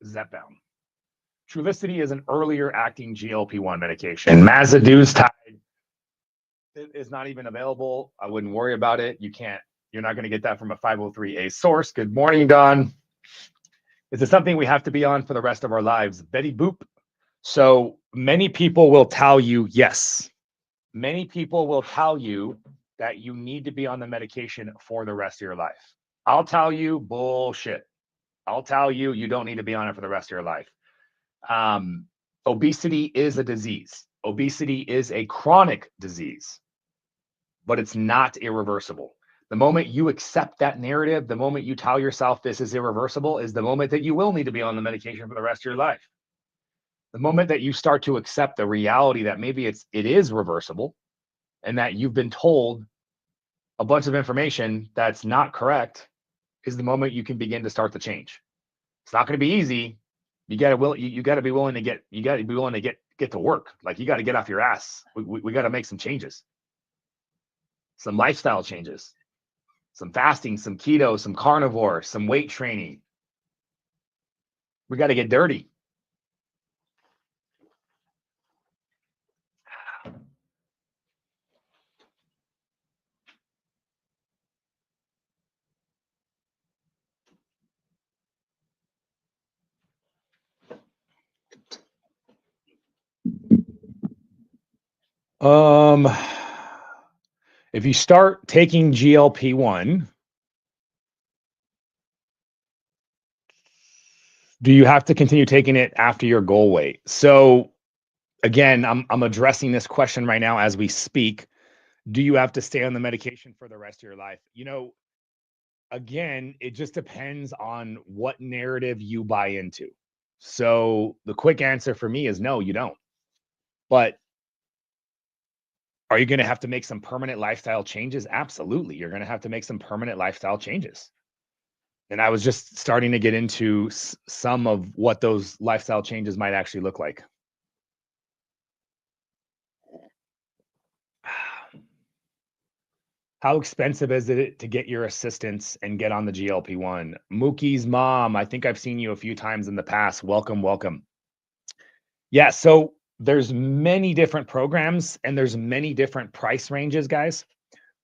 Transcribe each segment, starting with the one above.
Zepbound. Trulicity is an earlier acting GLP-1 medication. And Semaglutide is not even available. I wouldn't worry about it. You're not going to get that from a 503A source. Good morning, Don. Is it something we have to be on for the rest of our lives? Betty Boop. So many people will tell you yes. Many people will tell you that you need to be on the medication for the rest of your life. I'll tell you bullshit. I'll tell you, you don't need to be on it for the rest of your life. Obesity is a disease. Obesity is a chronic disease, but it's not irreversible. The moment you accept that narrative, the moment you tell yourself this is irreversible, is the moment that you will need to be on the medication for the rest of your life. The moment that you start to accept the reality that maybe it is reversible and that you've been told a bunch of information that's not correct is the moment you can begin to start the change. It's not going to be easy. You got to be willing to get to work. Like, you got to get off your ass. We got to make some changes. Some lifestyle changes, some fasting, some keto, some carnivore, some weight training. We got to get dirty. If you start taking GLP-1, do you have to continue taking it after your goal weight? So again, I'm addressing this question right now as we speak. Do you have to stay on the medication for the rest of your life? Again, it just depends on what narrative you buy into. So the quick answer for me is no, you don't. But are you going to have to make some permanent lifestyle changes? Absolutely. You're going to have to make some permanent lifestyle changes. And I was just starting to get into some of what those lifestyle changes might actually look like. How expensive is it to get your assistance and get on the GLP-1? Mookie's mom, I think I've seen you a few times in the past. Welcome, welcome. Yeah, so there's many different programs and there's many different price ranges, guys.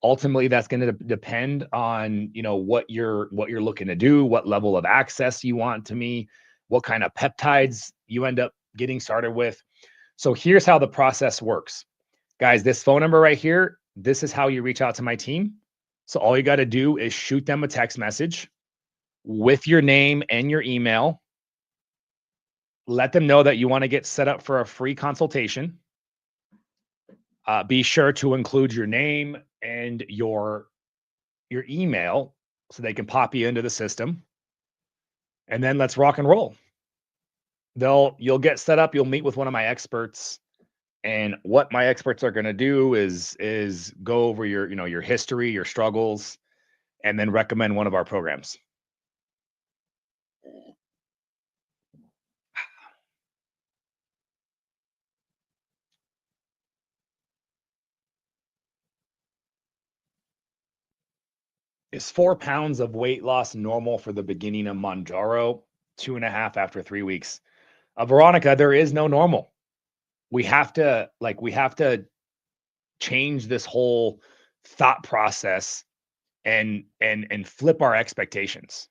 Ultimately, that's going to depend on, what you're looking to do, what level of access you want to me, what kind of peptides you end up getting started with. So here's how the process works. Guys, this phone number right here, this is how you reach out to my team. So all you got to do is shoot them a text message with your name and your email. Let them know that you want to get set up for a free consultation. Be sure to include your name and your email so they can pop you into the system. And then let's rock and roll. You'll get set up. You'll meet with one of my experts. And what my experts are going to do is go over your history, your struggles, and then recommend one of our programs. Is 4 pounds of weight loss normal for the beginning of Mounjaro? 2.5 after 3 weeks. Veronica, there is no normal. We have to change this whole thought process and flip our expectations.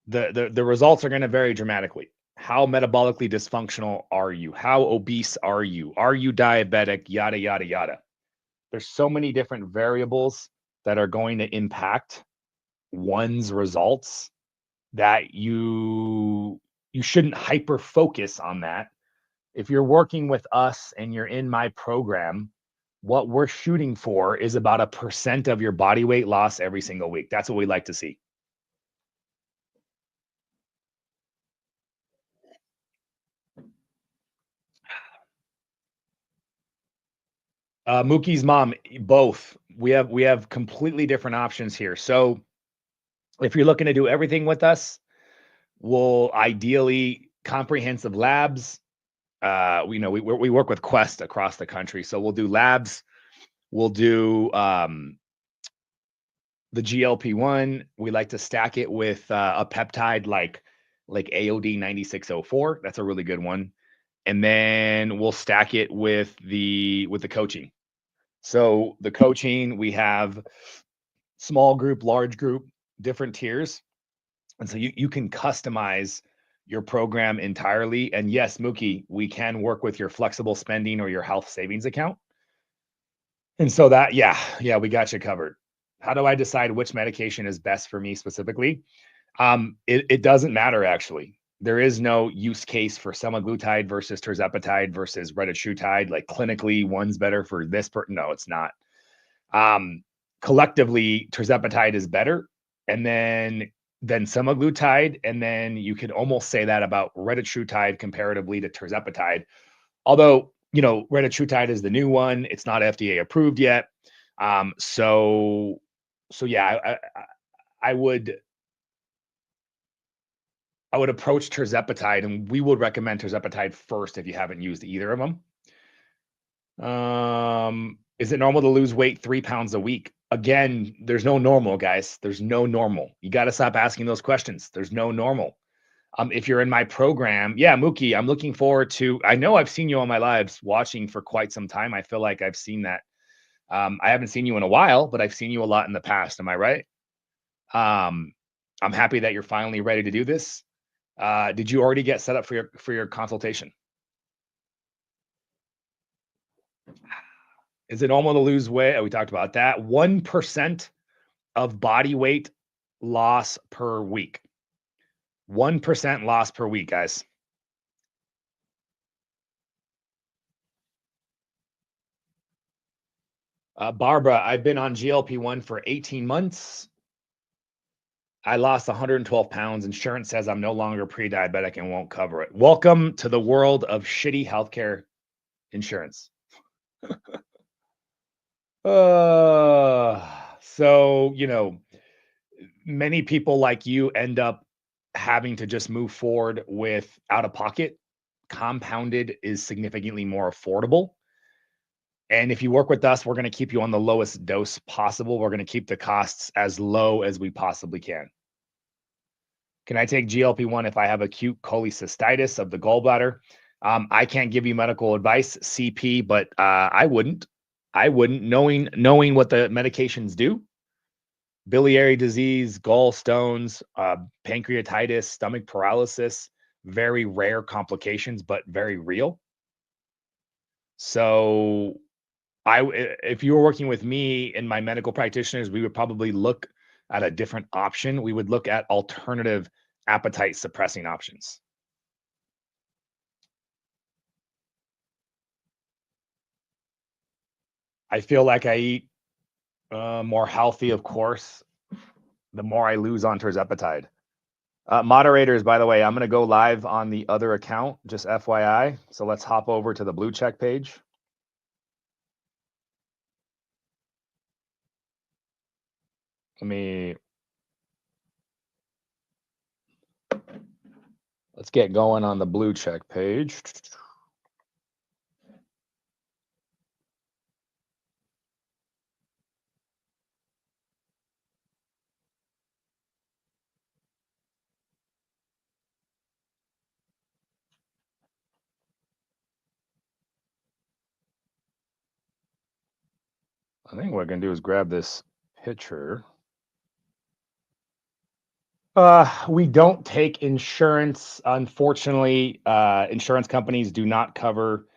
The results are going to vary dramatically. How metabolically dysfunctional are you? How obese are you? Are you diabetic? Yada, yada, yada. There's so many different variables that are going to impact one's results that you shouldn't hyper focus on that. If you're working with us and you're in my program, what we're shooting for is about 1% of your body weight loss every single week. That's what we like to see. Mookie's mom, both. We have completely different options here. So if you're looking to do everything with us, we'll ideally comprehensive labs. We work with Quest across the country, so we'll do labs. We'll do the GLP-1. We like to stack it with a peptide like like AOD 9604. That's a really good one. And then we'll stack it with the coaching. So the coaching, we have small group, large group, different tiers. And so you can customize your program entirely. And yes, Mookie, we can work with your flexible spending or your health savings account. And so that, yeah, we got you covered. How do I decide which medication is best for me specifically? It doesn't matter actually. There is no use case for semaglutide versus tirzepatide versus retatrutide. Like clinically, one's better for this person. No, it's not. Um, Collectively, tirzepatide is better, and then semaglutide, and then you could almost say that about retatrutide comparatively to tirzepatide. Although retatrutide is the new one, it's not FDA approved yet. So yeah, I would approach tirzepatide, and we would recommend tirzepatide first if you haven't used either of them. Is it normal to lose weight 3 pounds a week? Again, there's no normal, guys. There's no normal. You got to stop asking those questions. There's no normal. If you're in my program, yeah, Mookie, I'm looking forward to. I know I've seen you on my lives watching for quite some time. I feel like I've seen that. I haven't seen you in a while, but I've seen you a lot in the past. Am I right? Um, I'm happy that you're finally ready to do this. Did you already get set up for your consultation? Is it normal to lose weight? Oh, we talked about that. 1% of body weight loss per week. 1% loss per week, guys. Barbara, I've been on GLP-1 for 18 months. I lost 112 pounds. Insurance says I'm no longer pre-diabetic and won't cover it. Welcome to the world of shitty healthcare insurance. So, many people like you end up having to just move forward with out of pocket. Compounded is significantly more affordable. And if you work with us, we're going to keep you on the lowest dose possible. We're going to keep the costs as low as we possibly can. Can I take GLP-1 if I have acute cholecystitis of the gallbladder? I can't give you medical advice, CP, but I wouldn't. Knowing what the medications do. Biliary disease, gallstones, pancreatitis, stomach paralysis, very rare complications, but very real. So if you were working with me and my medical practitioners, we would probably look at a different option. We would look at alternative appetite suppressing options. I feel like I eat more healthy, of course, the more I lose on tirzepatide. Moderators, by the way, I'm going to go live on the other account, just FYI. So let's hop over to the blue check page. Let's get going on the blue check page. I think what I can do is grab this picture. We don't take insurance. Unfortunately, insurance companies do not cover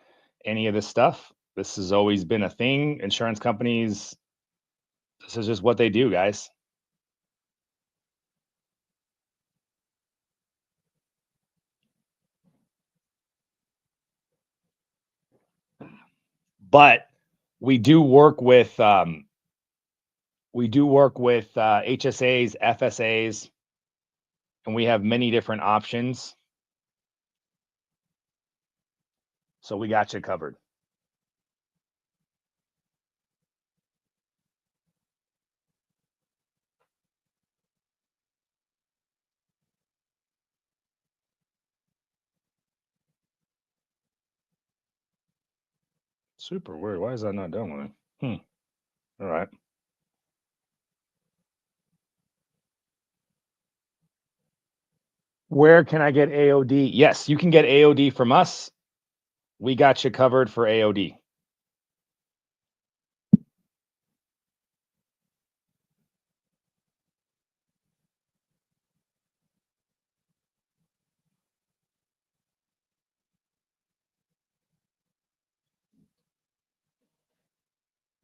any of this stuff. This has always been a thing. Insurance companies, this is just what they do, guys. But we do work with HSAs, FSAs, and we have many different options. So we got you covered. Super weird. Why is that not done with it? All right. Where can I get AOD? Yes, you can get AOD from us. We got you covered for AOD.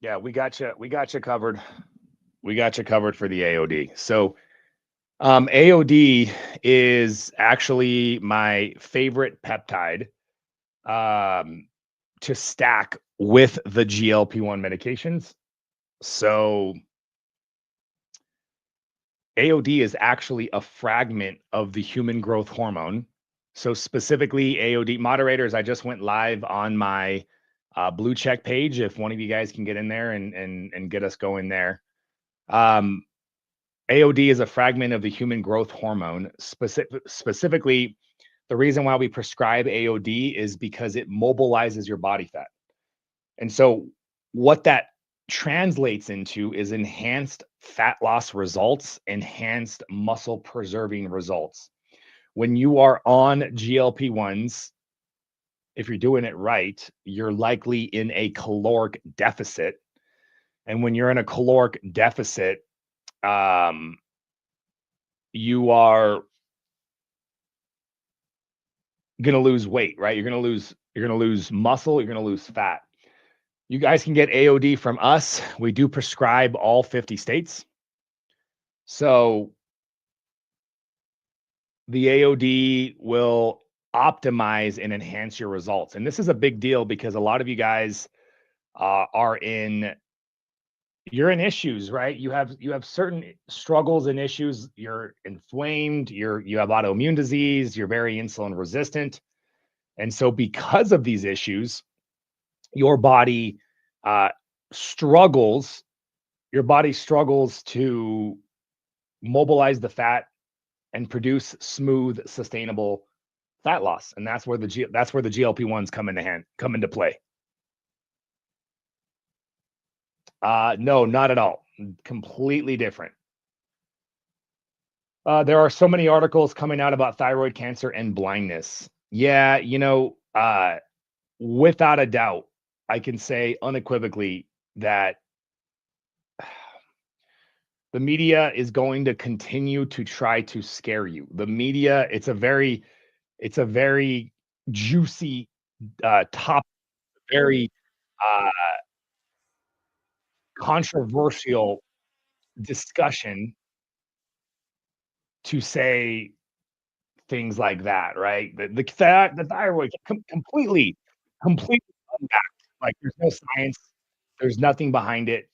Yeah, we got you. We got you covered. We got you covered for the AOD. So, AOD is actually my favorite peptide to stack with the GLP-1 medications. So, AOD is actually a fragment of the human growth hormone. So specifically AOD moderators, I just went live on my blue check page. If one of you guys can get in there and get us going there. Um, AOD is a fragment of the human growth hormone. Specifically, the reason why we prescribe AOD is because it mobilizes your body fat. And so what that translates into is enhanced fat loss results, enhanced muscle preserving results. When you are on GLP-1s, if you're doing it right, you're likely in a caloric deficit. And when you're in a caloric deficit, um, you are going to lose weight, right? You're going to lose muscle, you're going to lose fat. You guys can get AOD from us. We do prescribe all 50 states. So the AOD will optimize and enhance your results. And this is a big deal because a lot of you guys are in you're in issues, right? You have certain struggles and issues. You're inflamed, you have autoimmune disease, you're very insulin resistant. And so because of these issues, your body uh struggles, your body struggles to mobilize the fat and produce smooth, sustainable fat loss, and that's where the GLP-1s come into play. No, not at all. Completely different. There are so many articles coming out about thyroid cancer and blindness. Yeah, without a doubt, I can say unequivocally that the media is going to continue to try to scare you. The media, it's a very juicy topic, very uh, controversial discussion to say things like that, right? The thyroid completely unbacked. Like there's no science, there's nothing behind it.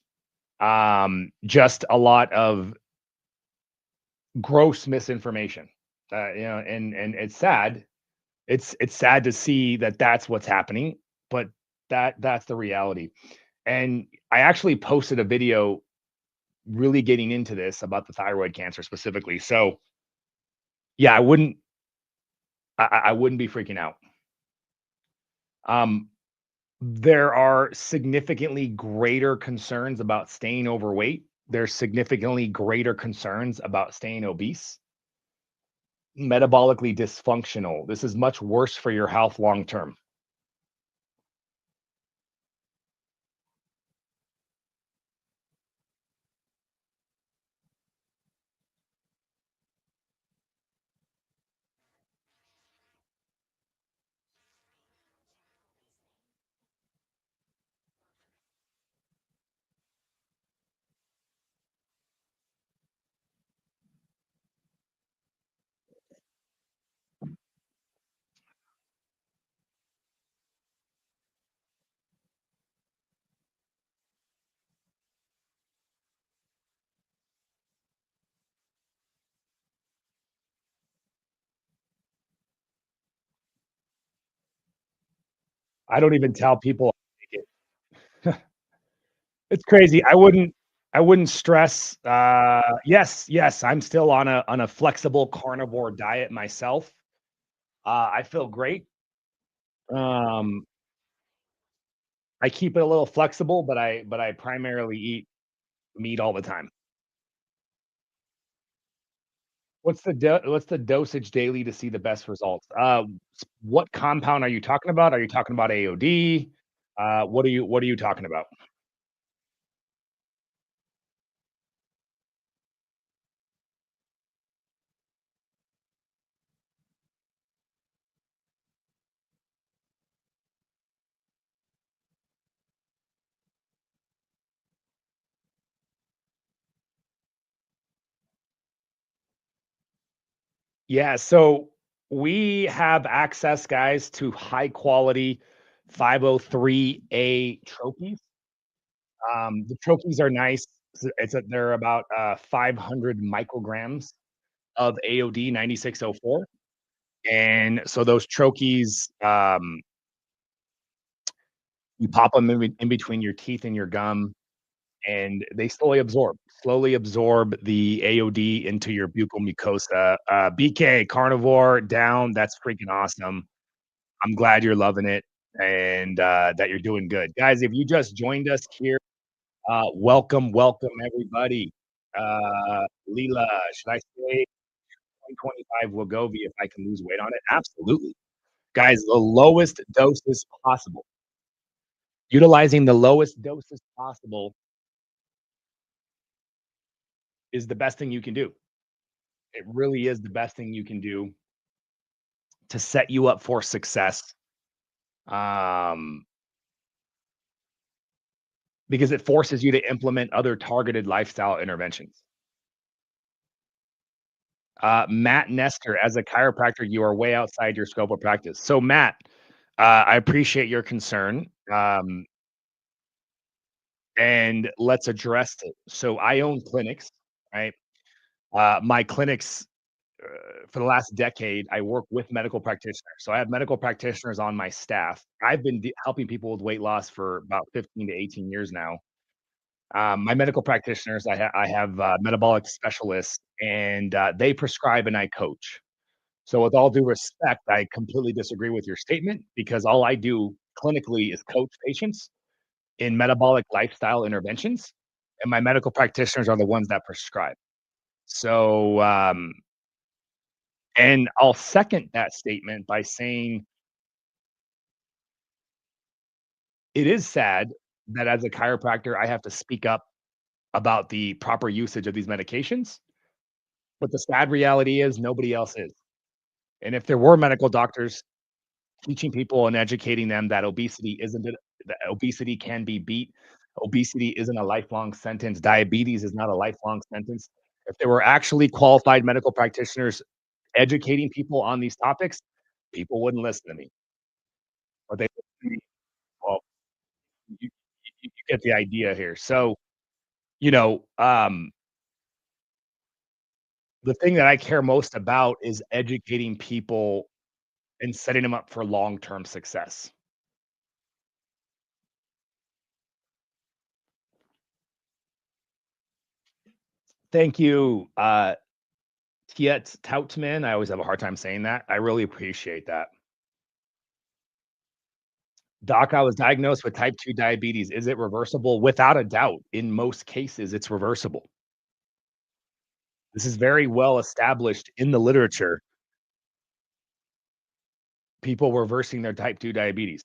Just a lot of gross misinformation. And it's sad. It's sad to see that that's what's happening, but that's the reality. And I actually posted a video really getting into this about the thyroid cancer specifically. So yeah, I wouldn't be freaking out. Um, there are significantly greater concerns about staying overweight. There's significantly greater concerns about staying obese, metabolically dysfunctional. This is much worse for your health long term. I don't even tell people I take it. It's crazy. I wouldn't stress. Yes, yes, I'm still on a flexible carnivore diet myself. I feel great. Um, I keep it a little flexible, but I primarily eat meat all the time. What's the dosage daily to see the best results? What compound are you talking about? Are you talking about AOD? What are you talking about? Yeah, so we have access, guys, to high quality 503A troches. The troches are nice. They're about 500 micrograms of AOD 9604. And so those troches, you pop them in between your teeth and your gum, and they slowly absorb the AOD into your buccal mucosa. BK, carnivore, down. That's freaking awesome. I'm glad you're loving it and that you're doing good. Guys, if you just joined us here, welcome, welcome everybody. Leela, should I say 125 Wegovy if I can lose weight on it? Absolutely. Guys, the lowest doses possible. Utilizing the lowest doses possible is the best thing you can do. It really is the best thing you can do to set you up for success. Um, because it forces you to implement other targeted lifestyle interventions. Matt Nestor, as a chiropractor, you are way outside your scope of practice. So, Matt, I appreciate your concern, and let's address it. So, I own clinics, right? My clinics, for the last decade, I work with medical practitioners. So, I have medical practitioners on my staff. I've been helping people with weight loss for about 15 to 18 years now. My medical practitioners, I have metabolic specialists, and they prescribe and I coach. So with all due respect, I completely disagree with your statement because all I do clinically is coach patients in metabolic lifestyle interventions, and my medical practitioners are the ones that prescribe. So, and I'll second that statement by saying it is sad that as a chiropractor, I have to speak up about the proper usage of these medications, but the sad reality is nobody else is. And if there were medical doctors teaching people and educating them that obesity can be beat. Obesity isn't a lifelong sentence. Diabetes is not a lifelong sentence. If there were actually qualified medical practitioners educating people on these topics, people wouldn't listen to me. But they well, you get the idea here. So, you know, the thing that I care most about is educating people and setting them up for long-term success. Thank you, Tiet Toutman. I always have a hard time saying that. I really appreciate that. Doc, I was diagnosed with type 2 diabetes. Is it reversible? Without a doubt. In most cases, it's reversible. This is very well established in the literature, people reversing their type 2 diabetes.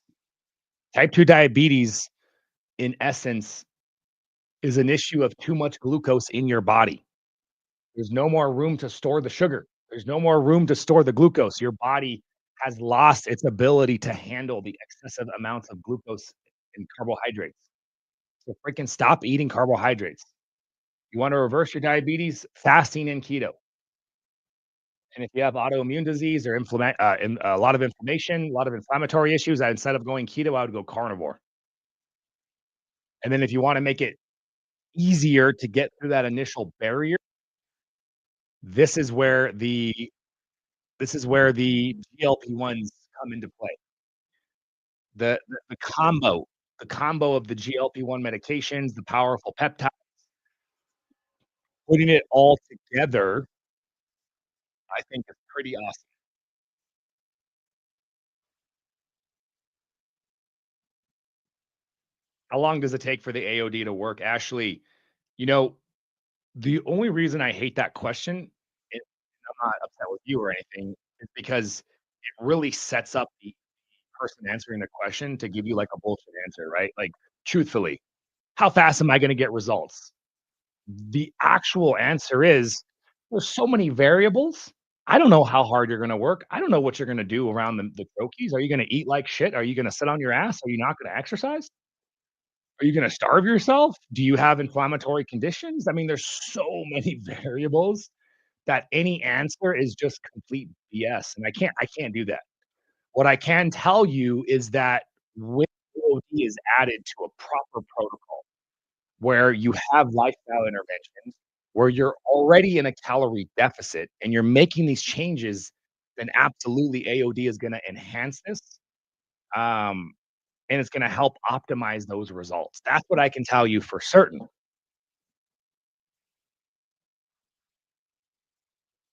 Type 2 diabetes, in essence, is an issue of too much glucose in your body. There's no more room to store the sugar. There's no more room to store the glucose. Your body has lost its ability to handle the excessive amounts of glucose and carbohydrates. So freaking stop eating carbohydrates. You want to reverse your diabetes? Fasting and keto. And if you have autoimmune disease or a lot of inflammation, a lot of inflammatory issues, instead of going keto, I would go carnivore. And then if you want to make it easier to get through that initial barrier, this is where the this is where the GLP-1s come into play. The combo of the GLP-1 medications, the powerful peptide, putting it all together, I think is pretty awesome. How long does it take for the AOD to work? Ashley, you know, the only reason I hate that question, I'm not upset with you or anything. It's because it really sets up the person answering the question to give you, like, a bullshit answer, right? Like, truthfully, how fast am I gonna get results? The actual answer is, there's so many variables. I don't know how hard you're gonna work. I don't know what you're gonna do around the trochees. Are you gonna eat like shit? Are you gonna sit on your ass? Are you not gonna exercise? Are you gonna starve yourself? Do you have inflammatory conditions? I mean, there's so many variables that any answer is just complete BS, and I can't do that. What I can tell you is that when OD is added to a proper protocol, where you have lifestyle interventions, where you're already in a calorie deficit and you're making these changes, then absolutely AOD is gonna enhance this, um, and it's gonna help optimize those results. That's what I can tell you for certain.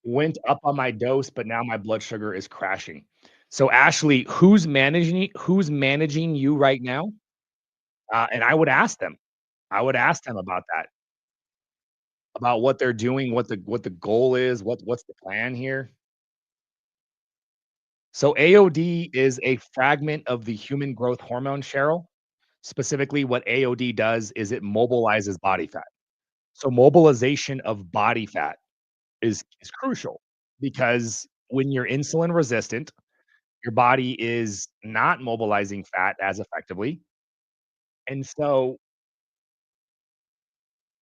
Went up on my dose, but now my blood sugar is crashing. So, Ashley, who's managing you right now? And I would ask them. I would ask them about that, about what they're doing, what the goal is, what's the plan here. So AOD is a fragment of the human growth hormone, Cheryl. Specifically, what AOD does is it mobilizes body fat. So mobilization of body fat is crucial because when you're insulin resistant, your body is not mobilizing fat as effectively. And so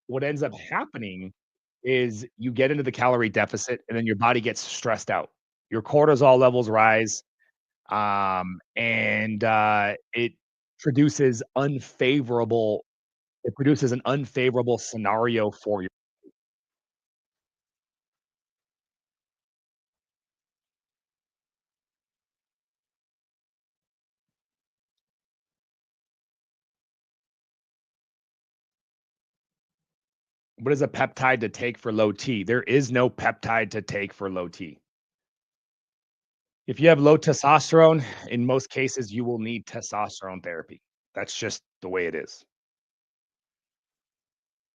what ends up happening is you get into the calorie deficit and then your body gets stressed out. Your cortisol levels rise, and it produces an unfavorable scenario for you. What is a peptide to take for low T? There is no peptide to take for low T. If you have low testosterone, in most cases, you will need testosterone therapy. That's just the way it is.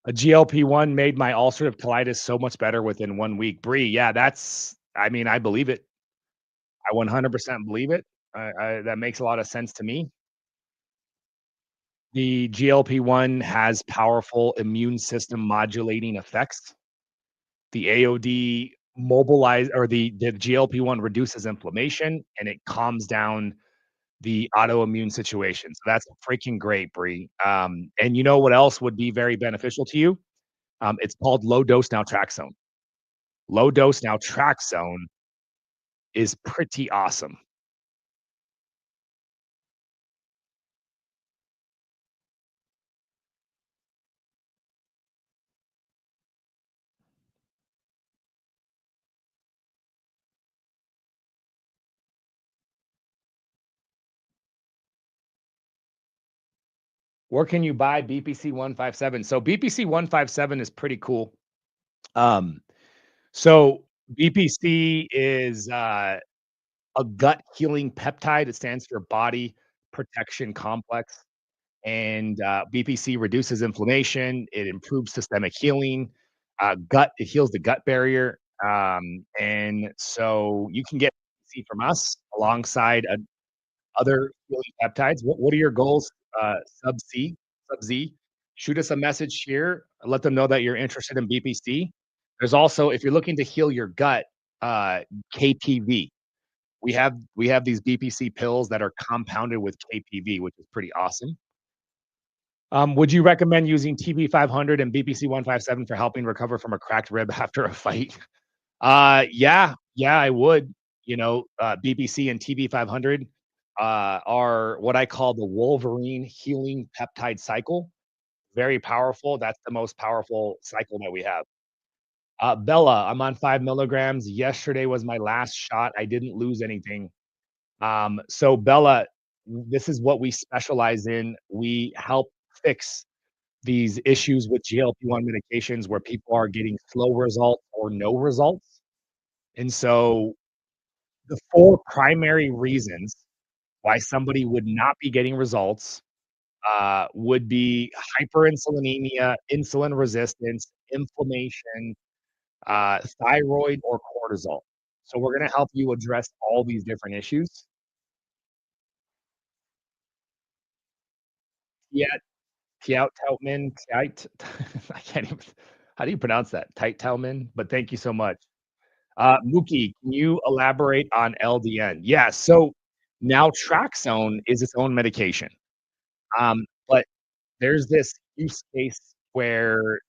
A GLP-1 made my ulcerative colitis so much better within 1 week. Bree, yeah, I mean, I believe it. I 100% believe it. That makes a lot of sense to me. The GLP-1 has powerful immune system modulating effects. The AOD mobilize or the GLP-1 reduces inflammation and it calms down the autoimmune situation. So that's freaking great, Bree. And you know what else would be very beneficial to you? It's called low dose naltrexone. Low dose naltrexone is pretty awesome. Where can you buy BPC 157? So BPC 157 is pretty cool. Um, so BPC is a gut healing peptide. It stands for body protection complex. And BPC reduces inflammation. It improves systemic healing. It heals the gut barrier. And so you can get BPC from us alongside other healing peptides. What are your goals? Sub C, sub Z. Shoot us a message here. Let them know that you're interested in BPC. There's also, if you're looking to heal your gut, uh, KPV. We have these BPC pills that are compounded with KPV, which is pretty awesome. Would you recommend using TB 500 and BPC 157 for helping recover from a cracked rib after a fight? Yeah, I would. BPC and TB 500 are what I call the Wolverine healing peptide cycle. Very powerful. That's the most powerful cycle that we have. Bella, I'm on 5 milligrams. Yesterday was my last shot. I didn't lose anything. So Bella, this is what we specialize in. We help fix these issues with GLP-1 medications where people are getting slow results or no results. And so the 4 primary reasons why somebody would not be getting results, would be hyperinsulinemia, insulin resistance, inflammation, thyroid, or cortisol. So we're gonna help you address all these different issues. Yeah, Tiaut Tight I can't even how do you pronounce that? Titelman? But thank you so much. Mookie, can you elaborate on LDN? Yeah, so naltrexone is its own medication. But there's this use case where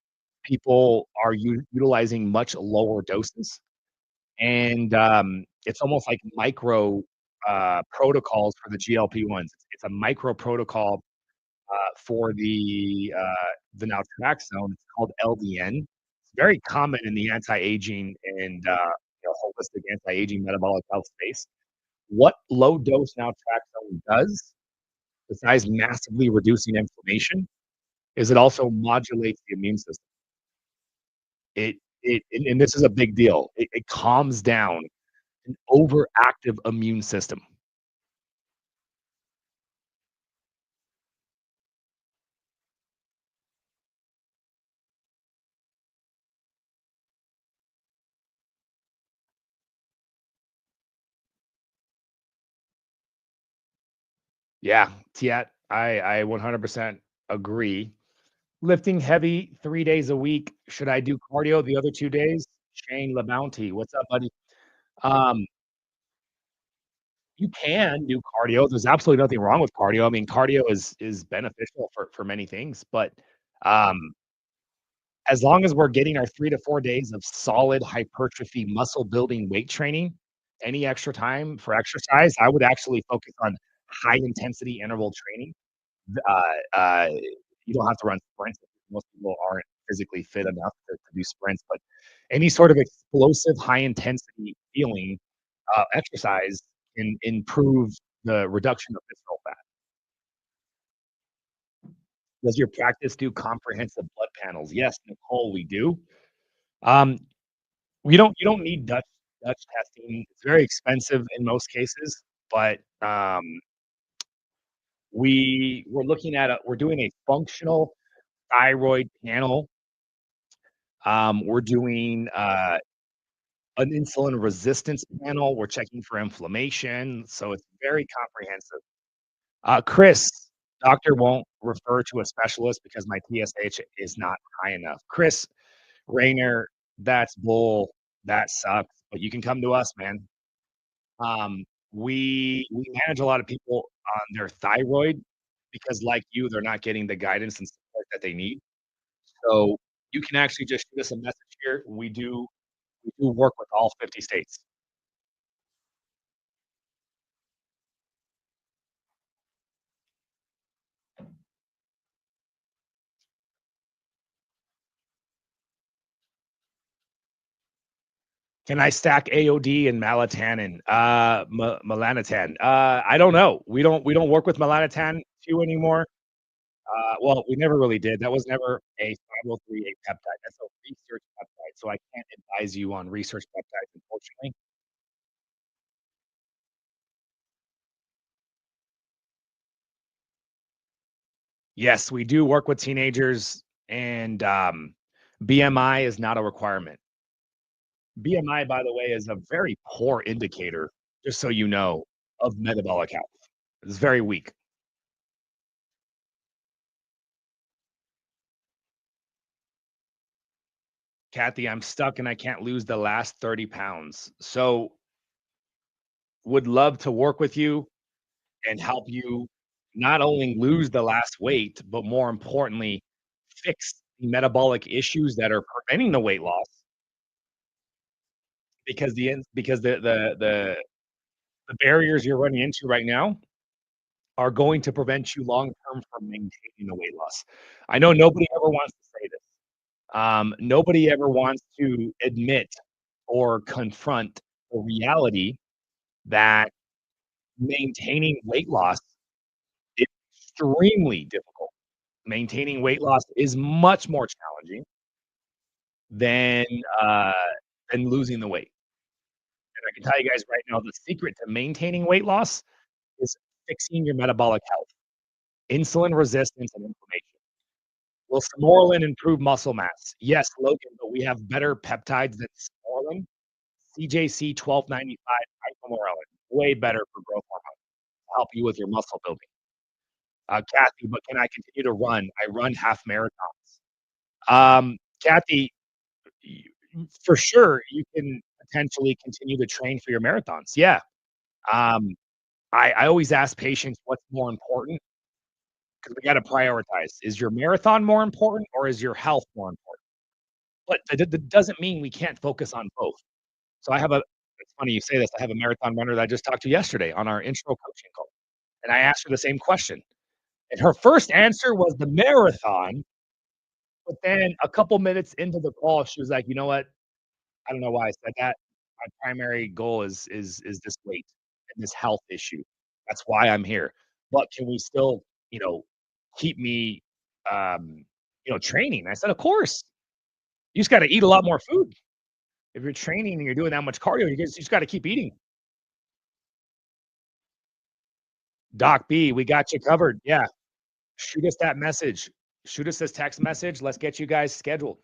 people are utilizing much lower doses, and, it's almost like micro, protocols for the GLP-1s. It's a micro protocol, for the naltrexone. It's called LDN. It's very common in the anti-aging and, holistic anti-aging metabolic health space. What low dose naltrexone does, besides massively reducing inflammation, is it also modulates the immune system. And this is a big deal. It calms down an overactive immune system. Yeah, Tiet, I 100% agree. Lifting heavy 3 days a week. Should I do cardio the other 2 days? Shane LaBounty, what's up, buddy? Um, you can do cardio. There's absolutely nothing wrong with cardio. I mean, cardio is beneficial for many things, but, um, as long as we're getting our 3 to 4 days of solid hypertrophy muscle building weight training, any extra time for exercise, I would actually focus on high intensity interval training. Uh, you don't have to run sprints. Most people aren't physically fit enough to do sprints, but any sort of explosive high intensity feeling, exercise can improve the reduction of visceral fat. Does your practice do comprehensive blood panels? Yes, Nicole, we do. Um, you don't need Dutch testing. It's very expensive in most cases, but, we're looking at we're doing a functional thyroid panel. We're doing, an insulin resistance panel. We're checking for inflammation, so it's very comprehensive. Chris, doctor won't refer to a specialist because my TSH is not high enough. Chris Rayner, that's bull. That sucks, but you can come to us, man. We manage a lot of people on their thyroid because, like you, they're not getting the guidance and support that they need. So you can actually just shoot us a message here. We do work with all 50 states. Can I stack AOD and melatonin? Melanotan. I don't know. We don't work with melanotan 2 anymore. Well, we never really did. That was never a 503A peptide. That's a research peptide, so I can't advise you on research peptides, unfortunately. Yes, we do work with teenagers, and, BMI is not a requirement. BMI, by the way, is a very poor indicator, just so you know, of metabolic health. It's very weak. Kathy, I'm stuck and I can't lose the last 30 pounds. So, would love to work with you and help you not only lose the last weight, but more importantly, fix the metabolic issues that are preventing the weight loss because the barriers you're running into right now are going to prevent you long term from maintaining the weight loss. I know nobody ever wants to say this. Nobody ever wants to admit or confront the reality that maintaining weight loss is extremely difficult. Maintaining weight loss is much more challenging than, uh, than losing the weight. And I can tell you guys right now, the secret to maintaining weight loss is fixing your metabolic health, insulin resistance, and inflammation. Will Sermorelin improve muscle mass? Yes, Logan, but we have better peptides than Sermorelin. CJC 1295 ipamorelin, way better for growth hormone to help you with your muscle building. Kathy, but can I continue to run? I run half marathons. Kathy, y for sure, you can potentially continue to train for your marathons. Yeah. Um, I always ask patients what's more important because we gotta prioritize. Is your marathon more important or is your health more important? But that doesn't mean we can't focus on both. So I have a it's funny you say this, I have a marathon runner that I just talked to yesterday on our intro coaching call, and I asked her the same question, and her first answer was the marathon, but then a couple minutes into the call, she was like, "You know what? I don't know why I said that. My primary goal is this weight and this health issue. That's why I'm here. But can we still, you know, keep me, um, training?" I said, "Of course. You just gotta eat a lot more food. If you're training and you're doing that much cardio, you just gotta keep eating." Doc B, we got you covered. Yeah. Shoot us that message. Shoot us this text message. Let's get you guys scheduled.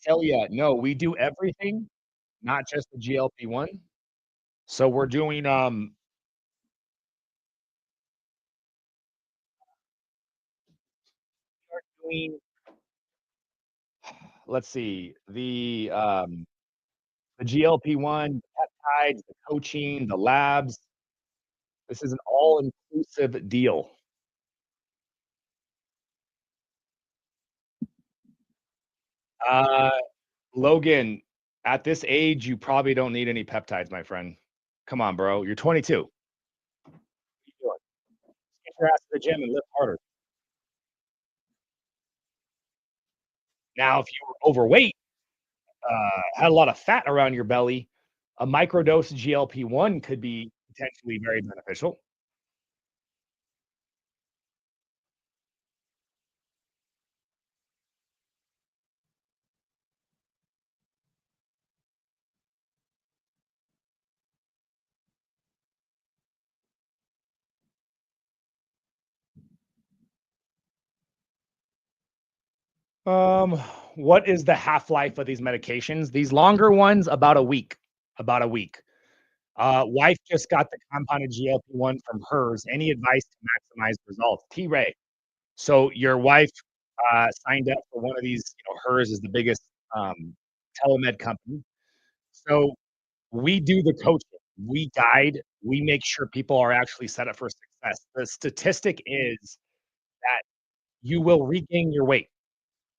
Celia, no, we do everything, not just the GLP-1. So we're doing let's see, the GLP-1, peptides, the coaching, the labs. This is an all-inclusive deal. Uh, Logan, at this age, you probably don't need any peptides, my friend. Come on, bro. You're 22. What are you doing? Get your ass to the gym and lift harder. Now, if you were overweight, had a lot of fat around your belly, a microdose of GLP-1 could be potentially very beneficial. Um, what is the half-life of these medications? These longer ones, about a week. About a week. Wife just got the compounded GLP-1 from hers. Any advice to maximize results? T-Ray. So your wife signed up for one of these, hers is the biggest telemed company. So we do the coaching, we guide, we make sure people are actually set up for success. The statistic is that you will regain your weight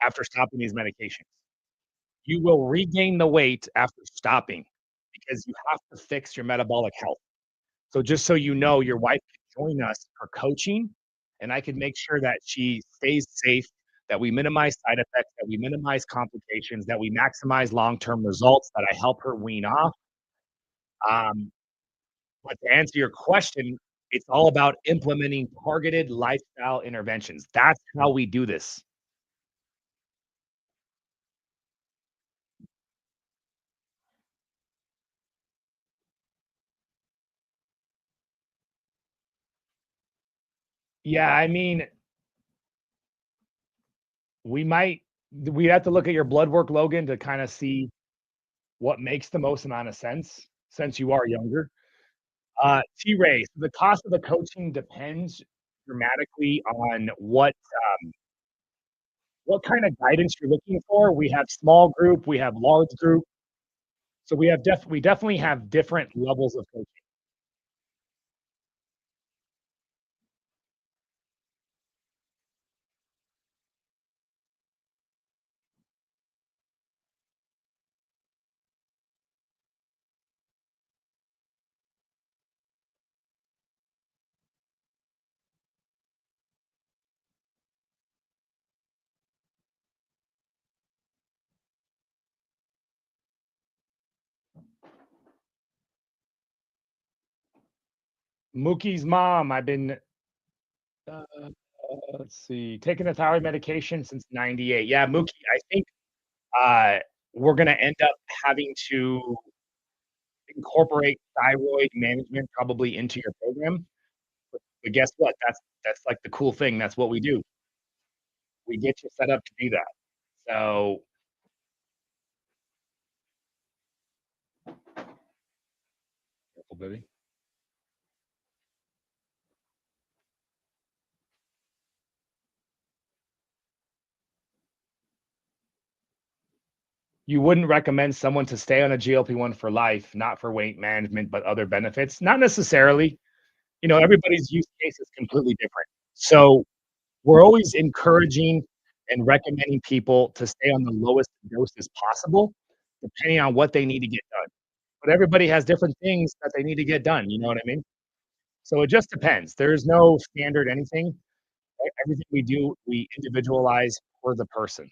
after stopping these medications. You will regain the weight after stopping because you have to fix your metabolic health. So just so you know, your wife can join us for coaching, and I can make sure that she stays safe, that we minimize side effects, that we minimize complications, that we maximize long-term results, that I help her wean off. Um, but to answer your question, it's all about implementing targeted lifestyle interventions. That's how we do this. Yeah, I mean, we have to look at your blood work, Logan, to kinda see what makes the most amount of sense since you are younger. T-Ray, so the cost of the coaching depends dramatically on what kind of guidance you're looking for. We have small group, we have large group, so we definitely have different levels of coaching. Mookie's mom, I've been, uh, let's see, taking a thyroid medication since '98. Yeah, Mookie, I think, uh, we're gonna end up having to incorporate thyroid management probably into your program. But guess what? That's like the cool thing. That's what we do. We get you set up to do that. So, careful, baby. You wouldn't recommend someone to stay on a GLP-1 for life, not for weight management, but other benefits? Not necessarily. Everybody's use case is completely different. So, we're always encouraging and recommending people to stay on the lowest doses possible, depending on what they need to get done. But everybody has different things that they need to get done, you know what I mean? So it just depends. There's no standard anything. Everything we do, we individualize for the person.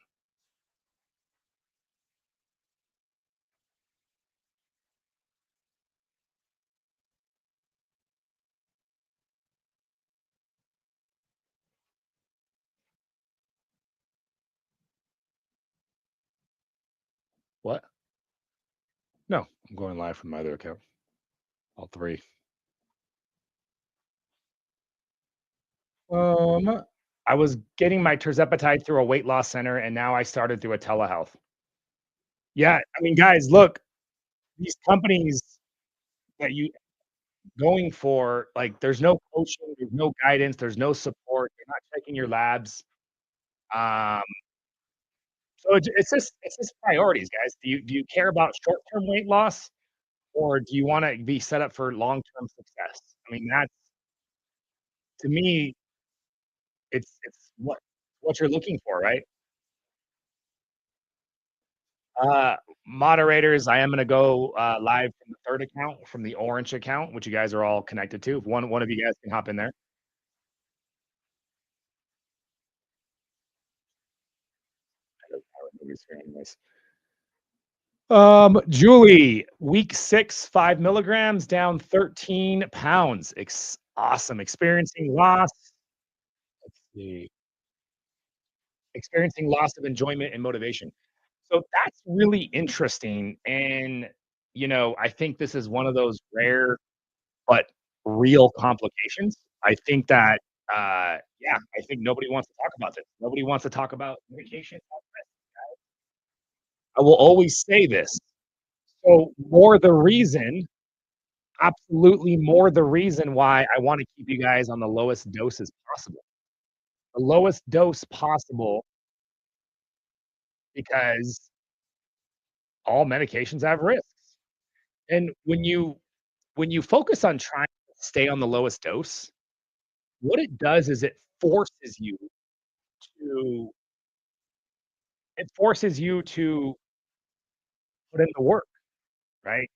What? No, I'm going live from my other account. All three. Um, I was getting my Tirzepatide through a weight loss center, and now I started through a telehealth. Yeah, I mean, guys, look, these companies that you going for, like, there's no coaching, there's no guidance, there's no support, they're not checking your labs. Um, so it's just priorities, guys. Do you care about short-term weight loss, or do you wanna be set up for long-term success? I mean, that's to me, it's what you're looking for, right? Uh, Moderators, I am gonna go, live from the 3rd account, from the orange account, which you guys are all connected to. If one of you guys can hop in there. I don't know who's here anyways. Julie, week 6, 5 milligrams, down 13 pounds. Awesome. Let's see, experiencing loss of enjoyment and motivation. So that's really interesting. And, I think this is one of those rare but real complications. I think that, yeah, I think nobody wants to talk about this. Nobody wants to talk about medication. I will always say this. So, more the reason absolutely more the reason why I wanna keep you guys on the lowest doses possible. The lowest dose possible because all medications have risks. And when you focus on trying to stay on the lowest dose, what it does is to it forces you to put in the work, right?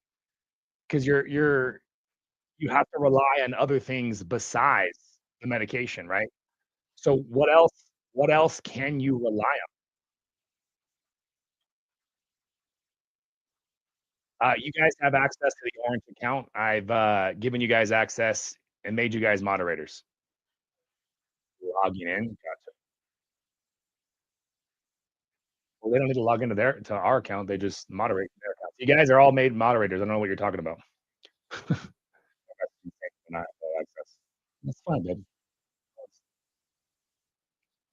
Because you have to rely on other things besides the medication, right? So what else can you rely you guys have access to the orange account. I've given you guys access and made you guys moderators. Logging in. Gotcha. Well, they don't need to log into our account. They just moderate their account. You guys are all made moderators. I don't know what you're talking about. Not access. That's fine, babe.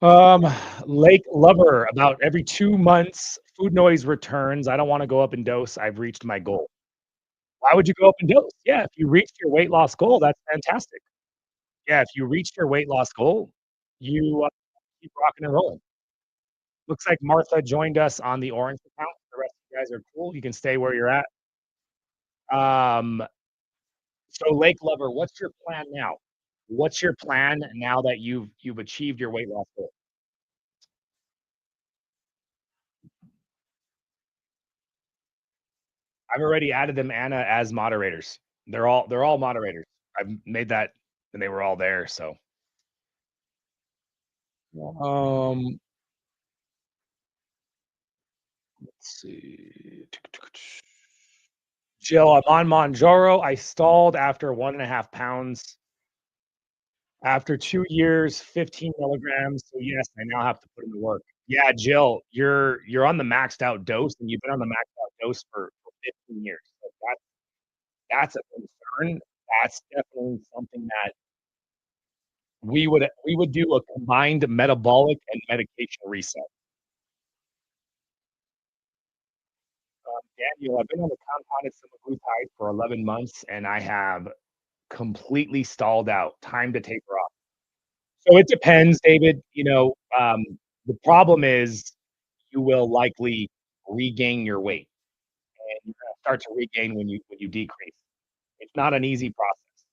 Um, Lake Lover. About every 2 months, food noise returns. I don't want to go up in dose. I've reached my goal. Why would you go up in dose? Yeah, if you reached your weight loss goal, that's fantastic. Yeah, if you reached your weight loss goal, you keep rocking and rolling. Looks like Martha joined us on the orange account. The rest of you guys are cool. You can stay where you're at. Um, so Lake Lover, what's your plan now? What's your plan now that you've achieved your weight loss goal? I've already added them, Anna, as moderators. They're all moderators. I've made that, and they were all there. So, um, let's see. Jill, I'm on Monjaro. I stalled after 1.5 pounds. After 2 years, 15 milligrams, so yes, I now have to put in the work. Yeah, Jill, you're on the maxed out dose, and you've been on the maxed out dose for 15 years. So that's a concern. That's definitely something that we would do a combined metabolic and medication reset. Daniel, I've been on the compounded semaglutide for 11 months, and I have completely stalled out. Time to taper off. So it depends, David. The problem is you will likely regain your weight, and you're gonna start to regain when you decrease. It's not an easy process.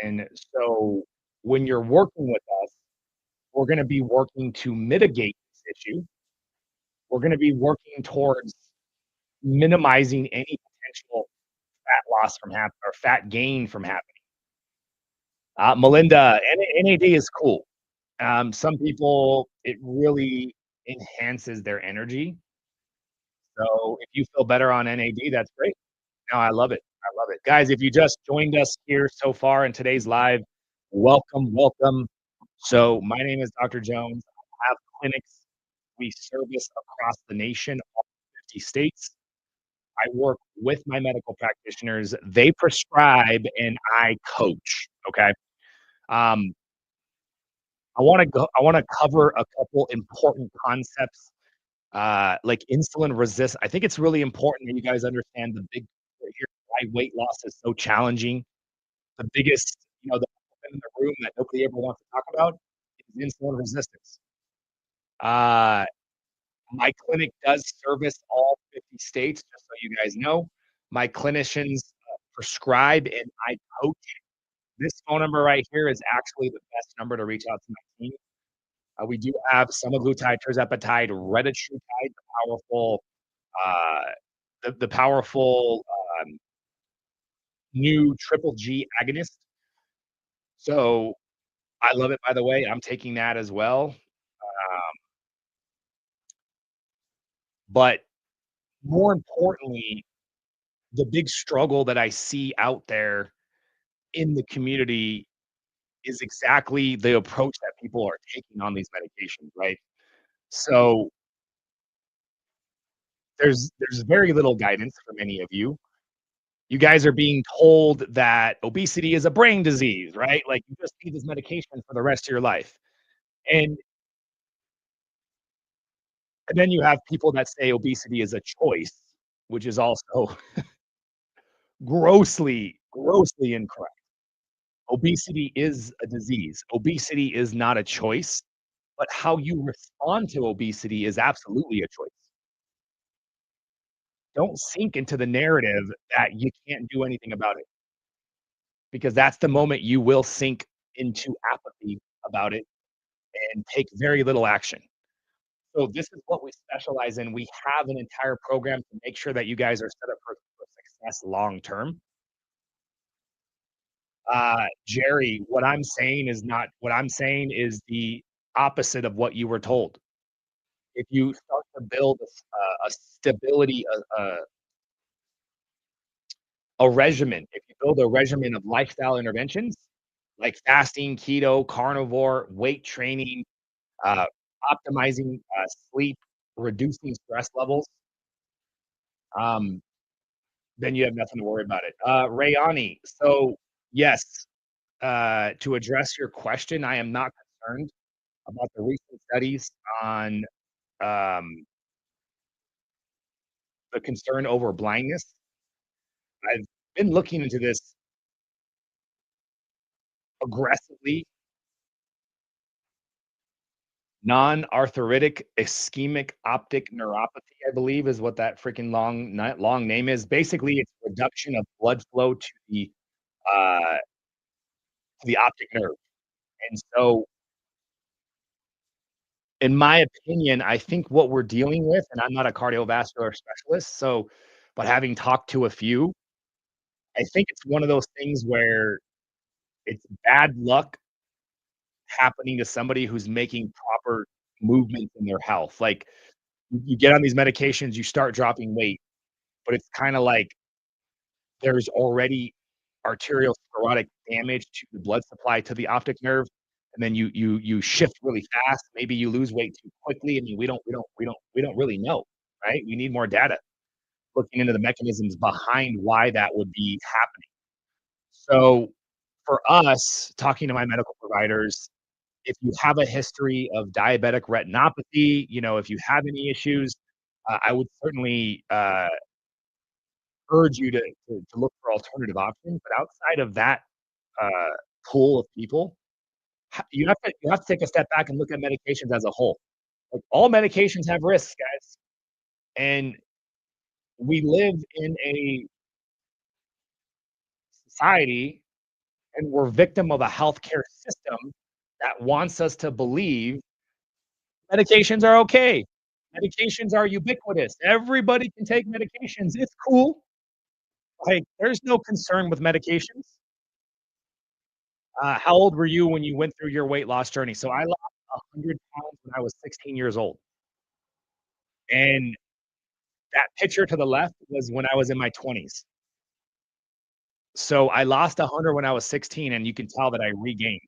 And so when you're working with us, we're gonna be working to mitigate this issue. We're gonna be working towards minimizing any potential fat loss from happening or fat gain from happening. Melinda, NAD is cool. Some people, it really enhances their energy. So if you feel better on NAD, that's great. No, I love it. I love it. Guys, if you just joined us here so far in today's live, welcome, welcome. So my name is Dr. Jones. I have clinics. We service across the nation, all 50 states. I work with my medical practitioners. They prescribe and I coach. Okay. Um, I want to cover a couple important concepts like insulin resist. I think it's really important that you guys understand the big picture here, why weight loss is so challenging. The biggest, the elephant in the room that nobody ever wants to talk about is insulin resistance. Uh, my clinic does service all 50 states, just so you guys know. My clinicians prescribe and I coach. This phone number right here is actually the best number to reach out to my team. We do have semaglutide, tirzepatide, retatrutide, uh, the powerful new triple G agonist. So I love it. By the way, I'm taking that as well. But more importantly, the big struggle that I see out there in the community is exactly the approach that people are taking on these medications, right? So there's very little guidance for many of you. You guys are being told that obesity is a brain disease, right? Like you just need this medication for the rest of your life. And, and then you have people that say obesity is a choice, which is also grossly incorrect. Obesity is a disease. Obesity is not a choice, but how you respond to obesity is absolutely a choice. Don't sink into the narrative that you can't do anything about it because that's the moment you will sink into apathy about it and take very little action. So this is what we specialize in. We have an entire program to make sure that you guys are set up for success long term. Jerry, what I'm saying is the opposite of what you were told. If you start to build a stability, a regimen, if you build a regimen of lifestyle interventions like fasting, keto, carnivore, weight training, uh, optimizing sleep, reducing stress levels, um, then you have nothing to worry about it. Rayani, so yes, to address your question, I am not concerned about the recent studies on um, the concern over blindness. I've been looking into this aggressively. Non-arthritic ischemic optic neuropathy, I believe, is what that freaking long name is. Basically, it's reduction of blood flow uh, to the optic nerve. And so, in my opinion, I think what we're dealing with, and I'm not a cardiovascular specialist, so, but having talked to a few, I think it's one of those things where it's bad luck happening to somebody who's making proper movements in their health. Like you get on these medications, you start dropping weight, but it's kind of like there's already arteriosclerotic damage to the blood supply to the optic nerve, and then you shift really fast. Maybe you lose weight too quickly. I mean, we don't really know, right? We need more data looking into the mechanisms behind why that would be happening. So for us, talking to my medical providers, If you have a history of diabetic retinopathy, if you have any issues, I would certainly, urge you to look for alternative options, but outside of that, uh, pool of people, you have to take a step back and look at medications as a whole. Like, all medications have risks, guys, and we live in a society, and we're victim of a healthcare system that wants us to believe medications are okay. Medications are ubiquitous. Everybody can take medications. It's cool. Like, there's no concern with medications. How old were you when you went through your weight loss journey? So I lost 100 pounds when I was 16 years old, and that picture to the left was when I was in my 20s. So I lost 100 when I was 16, and you can tell that I regained.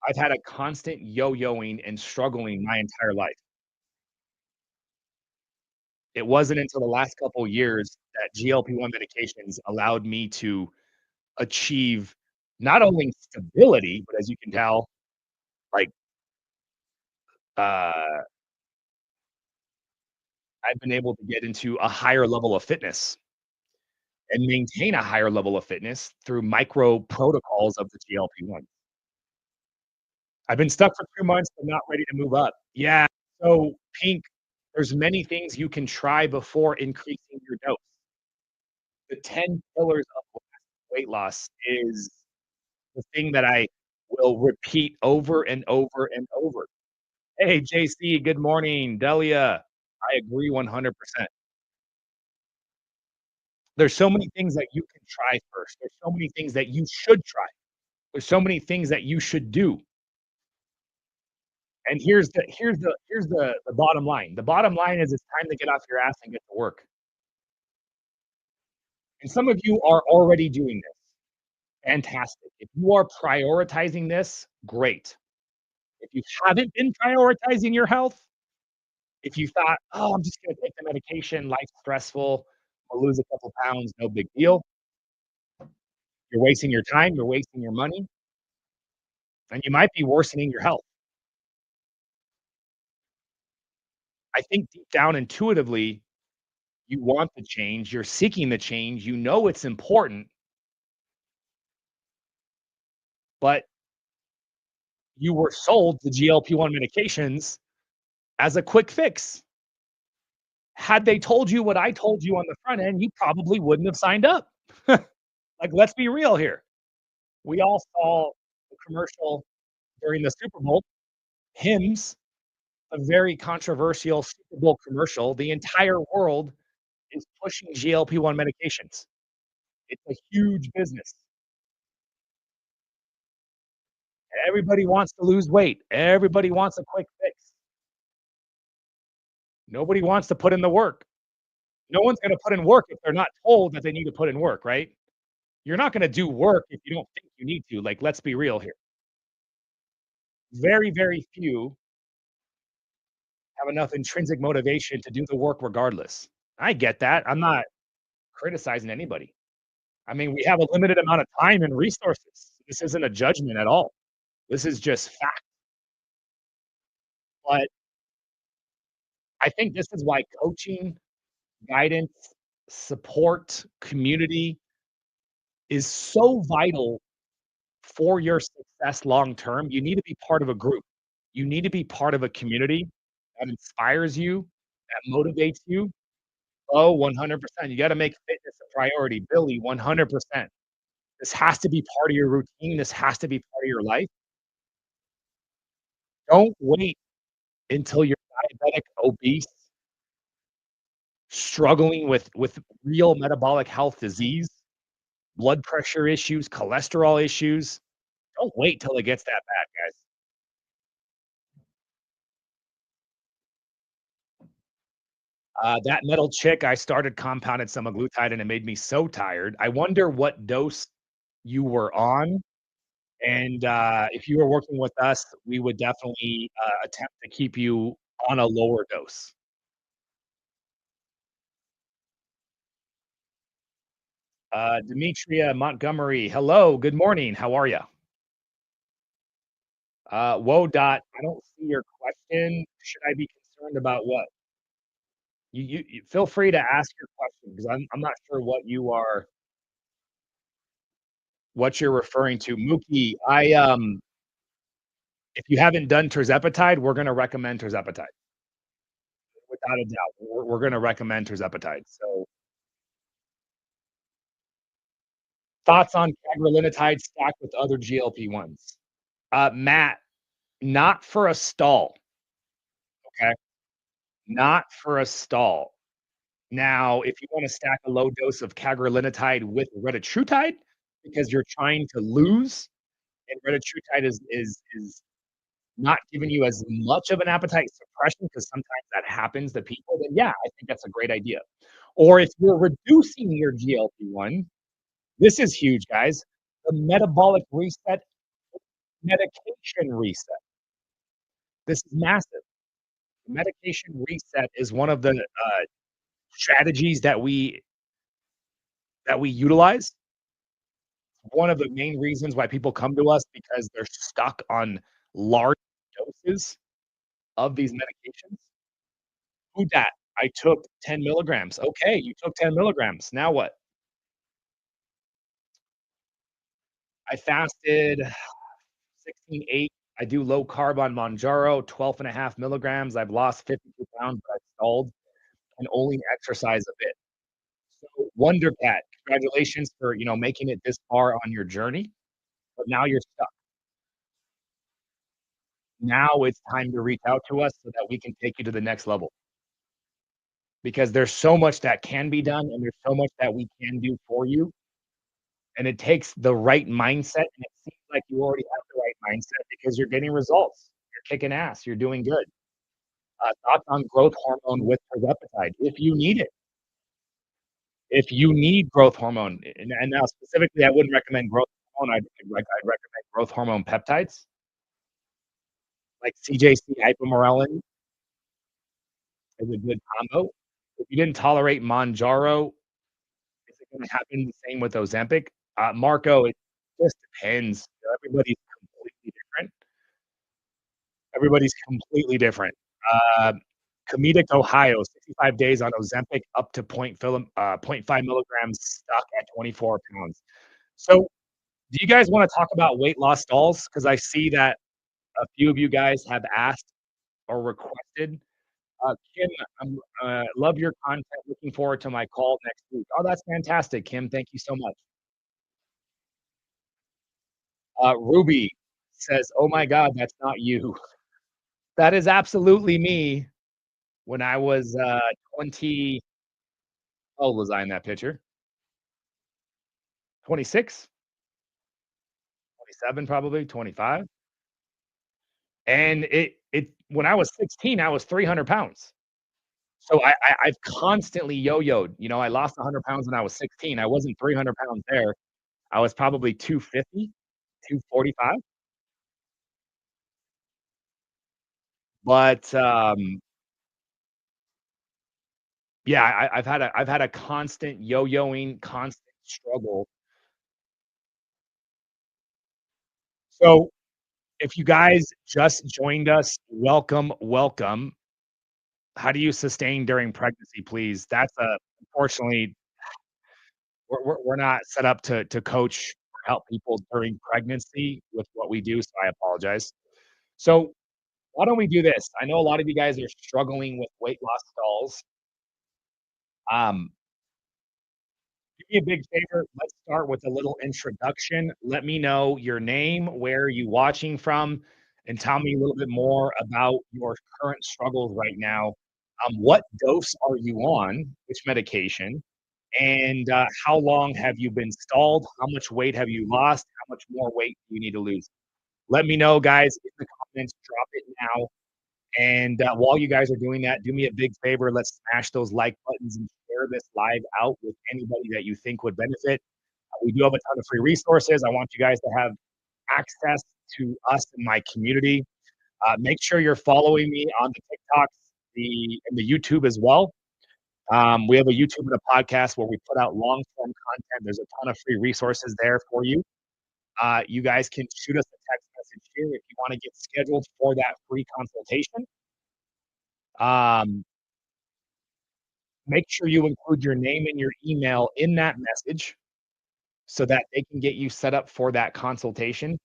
I've had a constant yo-yoing and struggling my entire life. It wasn't until the last couple years that GLP-1 medications allowed me to achieve not only stability, but as you can tell, like, uh, I've been able to get into a higher level of fitness and maintain a higher level of fitness through micro protocols of the GLP-1. I've been stuck for 2 months, but not ready to move up. Yeah, so Pink, there's many things you can try before increasing your dose. The 10 pillars of weight loss is the thing that I will repeat over and over and over. Hey, JC, good morning. Delia, I agree 100%. There's so many things that you can try first. There's so many things that you should try. There's so many things that you should do. And here's the bottom line. The bottom line is it's time to get off your ass and get to work. And some of you are already doing this. Fantastic. If you are prioritizing this, great. If you haven't been prioritizing your health, if you thought, "Oh, I'm just gonna take the medication, life's stressful, I'll lose a couple pounds, no big deal." You're wasting your time, you're wasting your money, and you might be worsening your health. I think deep down intuitively, you want the change, you're seeking the change, you know it's important, but you were sold the GLP-1 medications as a quick fix. Had they told you what I told you on the front end, you probably wouldn't have signed up. Like, let's be real here. We all saw the commercial during the Super Bowl, Hims, a very controversial Super Bowl commercial. The entire world is pushing GLP-1 medications. It's a huge business. Everybody wants to lose weight. Everybody wants a quick fix. Nobody wants to put in the work. No one's gonna put in work if they're not told that they need to put in work, right? You're not gonna do work if you don't think you need to. Like, let's be real here. Very, very few have enough intrinsic motivation to do the work regardless. I get that. I'm not criticizing anybody. I mean, we have a limited amount of time and resources. This isn't a judgment at all. This is just fact. But I think this is why coaching, guidance, support, community is so vital for your success long term. You need to be part of a group. You need to be part of a community that inspires you, that motivates you. Oh, 100%. You gotta make fitness a priority. Billy, 100%. This has to be part of your routine. This has to be part of your life. Don't wait until you're diabetic, obese, struggling with real metabolic health disease, blood pressure issues, cholesterol issues. Don't wait till it gets that bad, guys. That metal chick, I started compounded semaglutide, and it made me so tired. I wonder what dose you were on, and, if you were working with us, we would definitely, attempt to keep you on a lower dose. Demetria Montgomery, hello, good morning, how are you? Whoa, Dot, I don't see your question. Should I be concerned about what? You feel free to ask your question because I'm not sure what you're referring to. Mookie, if you haven't done Tirzepatide, we're gonna recommend Tirzepatide. Without a doubt. We're gonna recommend Tirzepatide. So, thoughts on cagrilintide stacked with other GLP-1s? Matt, not for a stall, okay? Not for a stall. Now, if you wanna stack a low dose of cagrilintide with retatrutide because you're trying to lose, and retatrutide is not giving you as much of an appetite suppression because sometimes that happens to people, then yeah, I think that's a great idea. Or if you're reducing your GLP-1, this is huge, guys. The metabolic reset, medication reset. This is massive. Medication reset is one of the strategies that we utilize. One of the main reasons why people come to us because they're stuck on large doses of these medications. Who dat? I took 10 milligrams. Okay, you took 10 milligrams. Now what? I fasted 16/8. I do low carb on Mounjaro, 12.5 milligrams. I've lost 52 pounds, but I've stalled and only exercise a bit. So Wonder Cat, congratulations for, making it this far on your journey, but now you're stuck. Now it's time to reach out to us so that we can take you to the next level because there's so much that can be done and there's so much that we can do for you. And it takes the right mindset, and it seems like you already have the right mindset because you're getting results. You're kicking ass. You're doing good. Thoughts on growth hormone with tirzepatide, if you need it. If you need growth hormone, and now specifically, I wouldn't recommend growth hormone. I'd recommend growth hormone peptides like CJC hypomorelin is a good combo. If you didn't tolerate Mounjaro, is it gonna happen the same with Ozempic? Marco, it just depends. Everybody's completely different. Everybody's completely different. Uh, Comedic Ohio, 65 days on Ozempic, up to point 0.5 milligrams, stuck at 24 pounds. So, do you guys wanna talk about weight loss stalls? Because I see that a few of you guys have asked or requested. Kim, love your content, looking forward to my call next week. Oh, that's fantastic, Kim, thank you so much. Ruby says, "Oh my god, that's not you." That is absolutely me when I was, 20 how old was I in that picture? 26? 27 probably, 25? And it when I was 16, I was 300 pounds. So I've constantly yo-yoed, I lost 100 pounds when I was 16, I wasn't 300 pounds there, I was probably 250, 245, but, yeah, I've had a constant yo-yoing, constant struggle. So, if you guys just joined us, welcome, welcome. How do you sustain during pregnancy, please? That's a unfortunately, we're not set up to coach or help people during pregnancy with what we do, so I apologize. So, why don't we do this? I know a lot of you guys are struggling with weight loss stalls. Um, do me a big favor, let's start with a little introduction. Let me know your name, where are you watching from, and tell me a little bit more about your current struggles right now. What dose are you on? Which medication? And, how long have you been stalled? How much weight have you lost? How much more weight do you need to lose? Let me know, guys, in the comments, drop it now. And, while you guys are doing that, do me a big favor, let's smash those like buttons and share this live out with anybody that you think would benefit. We do have a ton of free resources. I want you guys to have access to us in my community. Make sure you're following me on the TikToks, and the YouTube as well. We have a YouTube and a podcast where we put out long-form content. There's a ton of free resources there for you. You guys can shoot us a text message here if you wanna get scheduled for that free consultation. Um, Make sure you include your name and your email in that message so that they can get you set up for that consultation.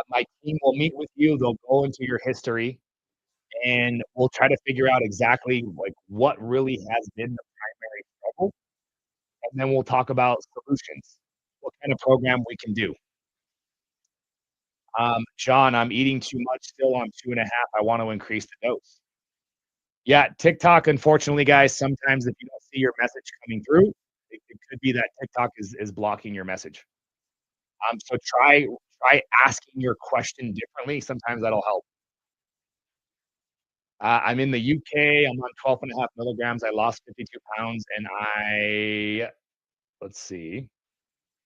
My team will meet with you, they'll go into your history, and we'll try to figure out exactly, like, what really has been the primary struggle, and then we'll talk about solutions, what kind of program we can do. "John, I'm eating too much still, I'm 2.5, I want to increase the dose." Yeah, TikTok, unfortunately, guys, sometimes if you don't see your message coming through, it could be that TikTok is blocking your message. So try asking your question differently, sometimes that'll help. I'm in the UK, I'm on 12.5 milligrams, I lost 52 pounds, and let's see,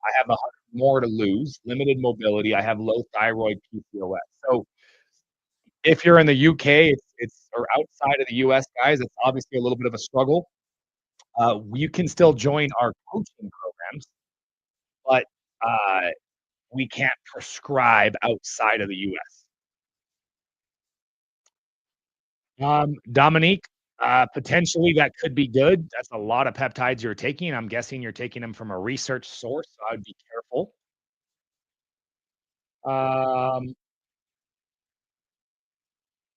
I have 100 more to lose, limited mobility, I have low thyroid PCOS. So, if you're in the UK, it's or outside of the US, guys, it's obviously a little bit of a struggle. You can still join our coaching programs, but, uh, we can't prescribe outside of the US. Dominique, potentially that could be good. That's a lot of peptides you're taking. I'm guessing you're taking them from a research source, so I'd be careful. Um,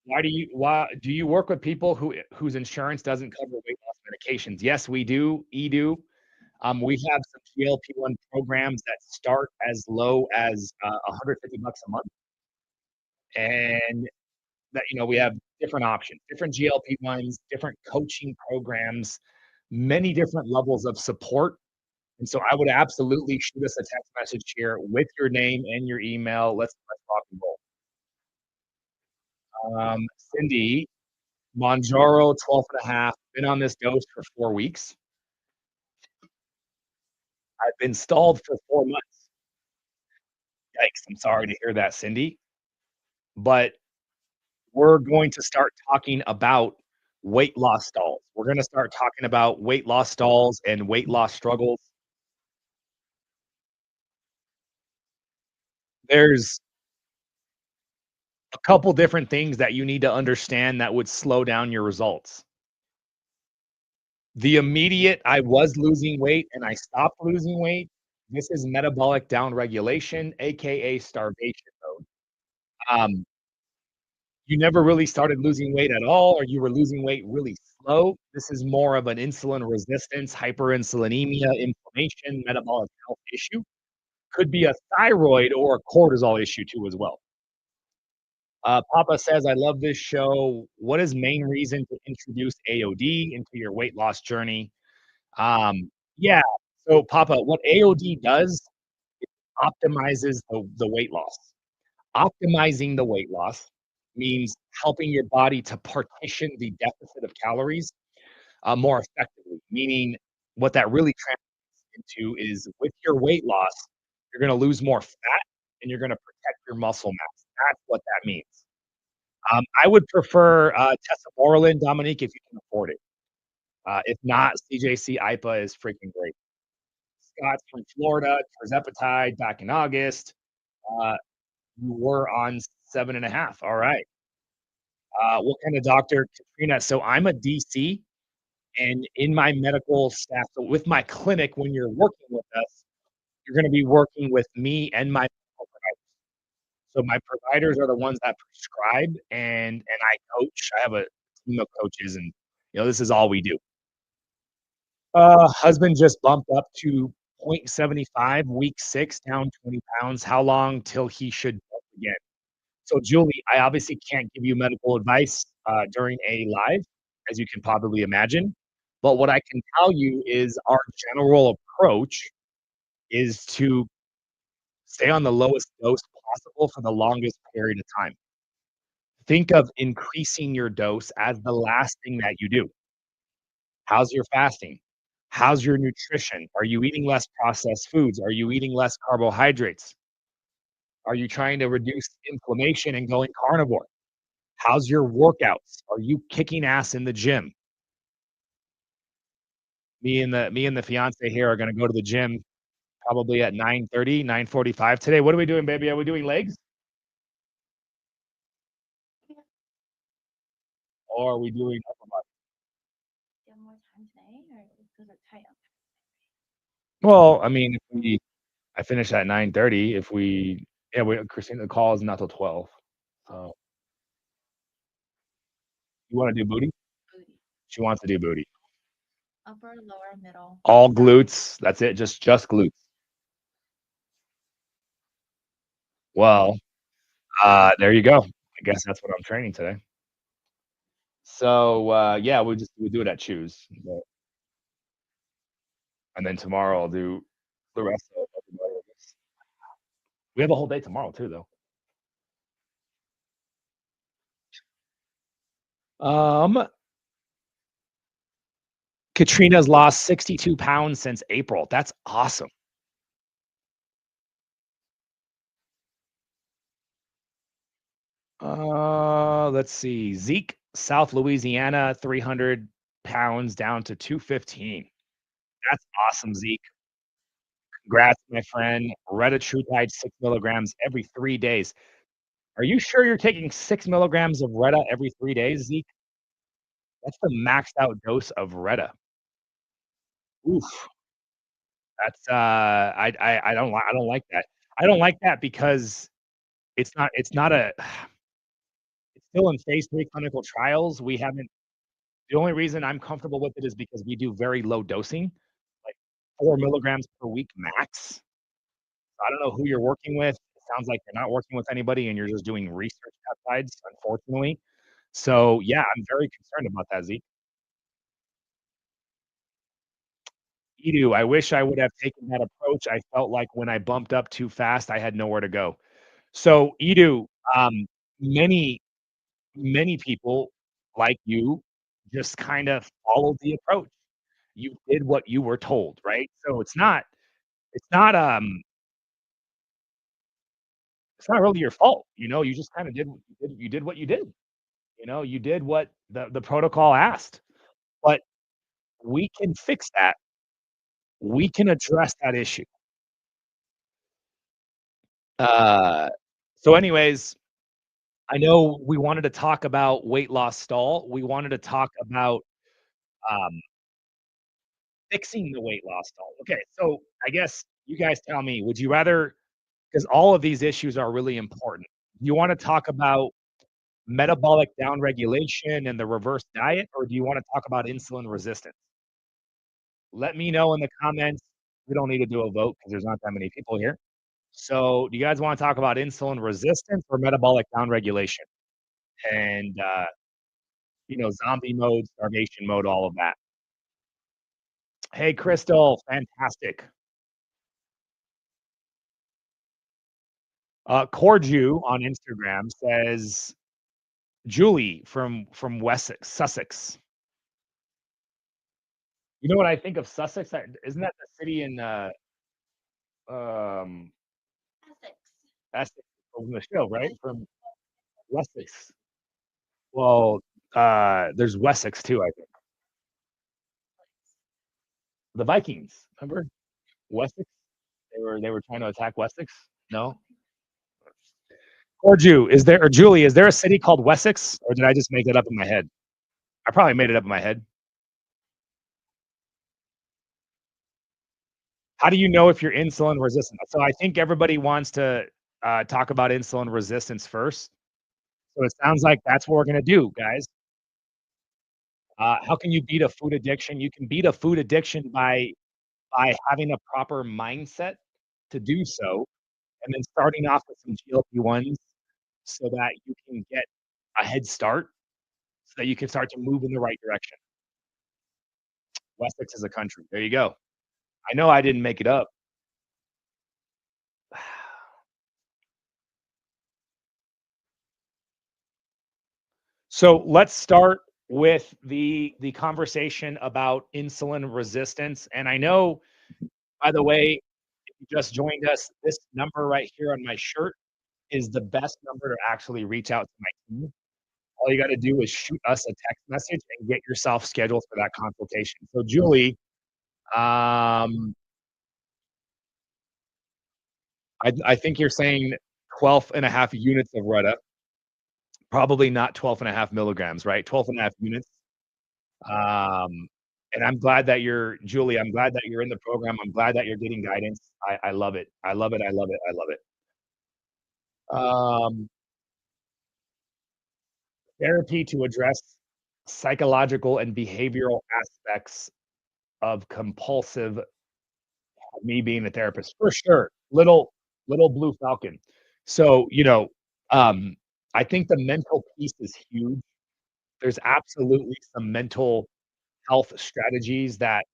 why do you work with people whose insurance doesn't cover weight loss medications? Yes, we do, do. We have some GLP-1 programs that start as low as, $150 a month, and that we have different options, different GLP-1s, different coaching programs, many different levels of support. And so I would absolutely shoot us a text message here with your name and your email. Let's rock and roll. Cindy, Monjaro 12.5, been on this dose for 4 weeks. I've been stalled for 4 months. Yikes. I'm sorry to hear that, Cindy. But we're going to start talking about weight loss stalls. We're going to start talking about weight loss stalls and weight loss struggles. There's a couple different things that you need to understand that would slow down your results. The immediate, I was losing weight and I stopped losing weight. This is metabolic downregulation, AKA starvation mode. Um, you never really started losing weight at all, or you were losing weight really slow. This is more of an insulin resistance, hyperinsulinemia, inflammation, metabolic health issue. Could be a thyroid or a cortisol issue too, as well. Papa says, I love this show. What is main reason to introduce AOD into your weight loss journey? Yeah. So, Papa, what AOD does optimizes the weight loss. Optimizing the weight loss means helping your body to partition the deficit of calories more effectively. Meaning, what that really translates into is with your weight loss, you're going to lose more fat and you're going to protect your muscle mass. That's what that means. I would prefer tesamorelin, Dominique, if you can afford it. If not, CJC IPA is freaking great. Scott's from Florida, Tirzepatide back in August. Uh, you were on 7.5. All right. What kind of doctor, Katrina? So I'm a DC, and in my medical staff, so with my clinic, when you're working with us, you're going to be working with me and my medical providers. So my providers are the ones that prescribe, and I coach. I have a team of coaches, and this is all we do. Husband just bumped up to 0.75, week 6, down 20 pounds. How long till he should bump again? So, Julie, I obviously can't give you medical advice during a live, as you can probably imagine. But what I can tell you is our general approach is to stay on the lowest dose possible for the longest period of time. Think of increasing your dose as the last thing that you do. How's your fasting? How's your nutrition? Are you eating less processed foods? Are you eating less carbohydrates? Are you trying to reduce inflammation and going carnivore? How's your workouts? Are you kicking ass in the gym? Me and the fiance here are gonna go to the gym probably at 9:30, 9:45 today. What are we doing, baby? Are we doing legs? or are we doing upper body? Do you have more time today, or because we're tight on time? Well, I mean, if we I finish at 9:30, if we yeah, we Christina call is not till 12. So, you wanna do booty? Booty. She wants to do booty. Upper, lower, middle, All side. glutes, that's it, just glutes. Well, there you go. I guess that's what I'm training today. So, yeah, we do it at Choose, but and then tomorrow I'll do the rest of everybody, I guess. We have a whole day tomorrow too, though. Um, Katrina's lost 62 pounds since April. That's awesome. Let's see. Zeke, South Louisiana, 300 pounds down to 215. That's awesome, Zeke. Congrats, my friend. Retatrutide 6 milligrams every 3 days. Are you sure you're taking 6 milligrams of Retta every 3 days, Zeke? That's the maxed out dose of Retta. Oof. That's, I don't like that. I don't like that because it's not a it's still in phase 3 clinical trials. We haven't The only reason I'm comfortable with it is because we do very low dosing, like 4 milligrams per week max. I don't know who you're working with. It sounds like you're not working with anybody and you're just doing research peptides, unfortunately. So, yeah, I'm very concerned about that, Zeke. Edu, I wish I would have taken that approach. I felt like when I bumped up too fast, I had nowhere to go. So, Edu, um, many, many people like you just kind of followed the approach. You did what you were told, right? So it's not it's not really your fault, you just kinda did what you did what you did, you did what the protocol asked, but we can fix that. We can address that issue. Uh, so anyways, I know we wanted to talk about weight loss stall. We wanted to talk about, um, fixing the weight loss stall. Okay, so I guess you guys tell me, would you rather, because all of these issues are really important. You wanna talk about metabolic downregulation and the reverse diet, or do you wanna talk about insulin resistance? Let me know in the comments. We don't need to do a vote because there's not that many people here. So, do you guys wanna talk about insulin resistance or metabolic downregulation? And, zombie mode, starvation mode, all of that. Hey, Crystal, fantastic. Corju on Instagram says, Julie from Wessex Sussex. You know what I think of Sussex? Isn't that the city in, um, Essex. Essex from the show, right? From Wessex. Well, there's Wessex too, I think. The Vikings, remember? Wessex? They were trying to attack Wessex? No? Or Julie, is there a city called Wessex, or did I just make that up in my head? I probably made it up in my head. How do you know if you're insulin resistant? So I think everybody wants to, talk about insulin resistance first. So it sounds like that's what we're gonna do, guys. How can you beat a food addiction? You can beat a food addiction by having a proper mindset to do so, and then starting off with some GLP-1s so that you can get a head start, so that you can start to move in the right direction. Wessex is a country. There you go. I know I didn't make it up. So let's start with the conversation about insulin resistance. And I know, by the way, if you just joined us, this number right here on my shirt is the best number to actually reach out to my team. All you gotta do is shoot us a text message and get yourself scheduled for that consultation. So Julie, um, I think you're saying 12 and a half units of Retta. Probably not 12.5 milligrams, right? 12.5 units. Um, and I'm glad that you're Julie, I'm glad that you're in the program. I'm glad that you're getting guidance. I love it. I love it. I love it. I love it. Um, Therapy to address psychological and behavioral aspects of compulsive me being a therapist for sure. Little blue falcon. So, um, I think the mental piece is huge. There's absolutely some mental health strategies that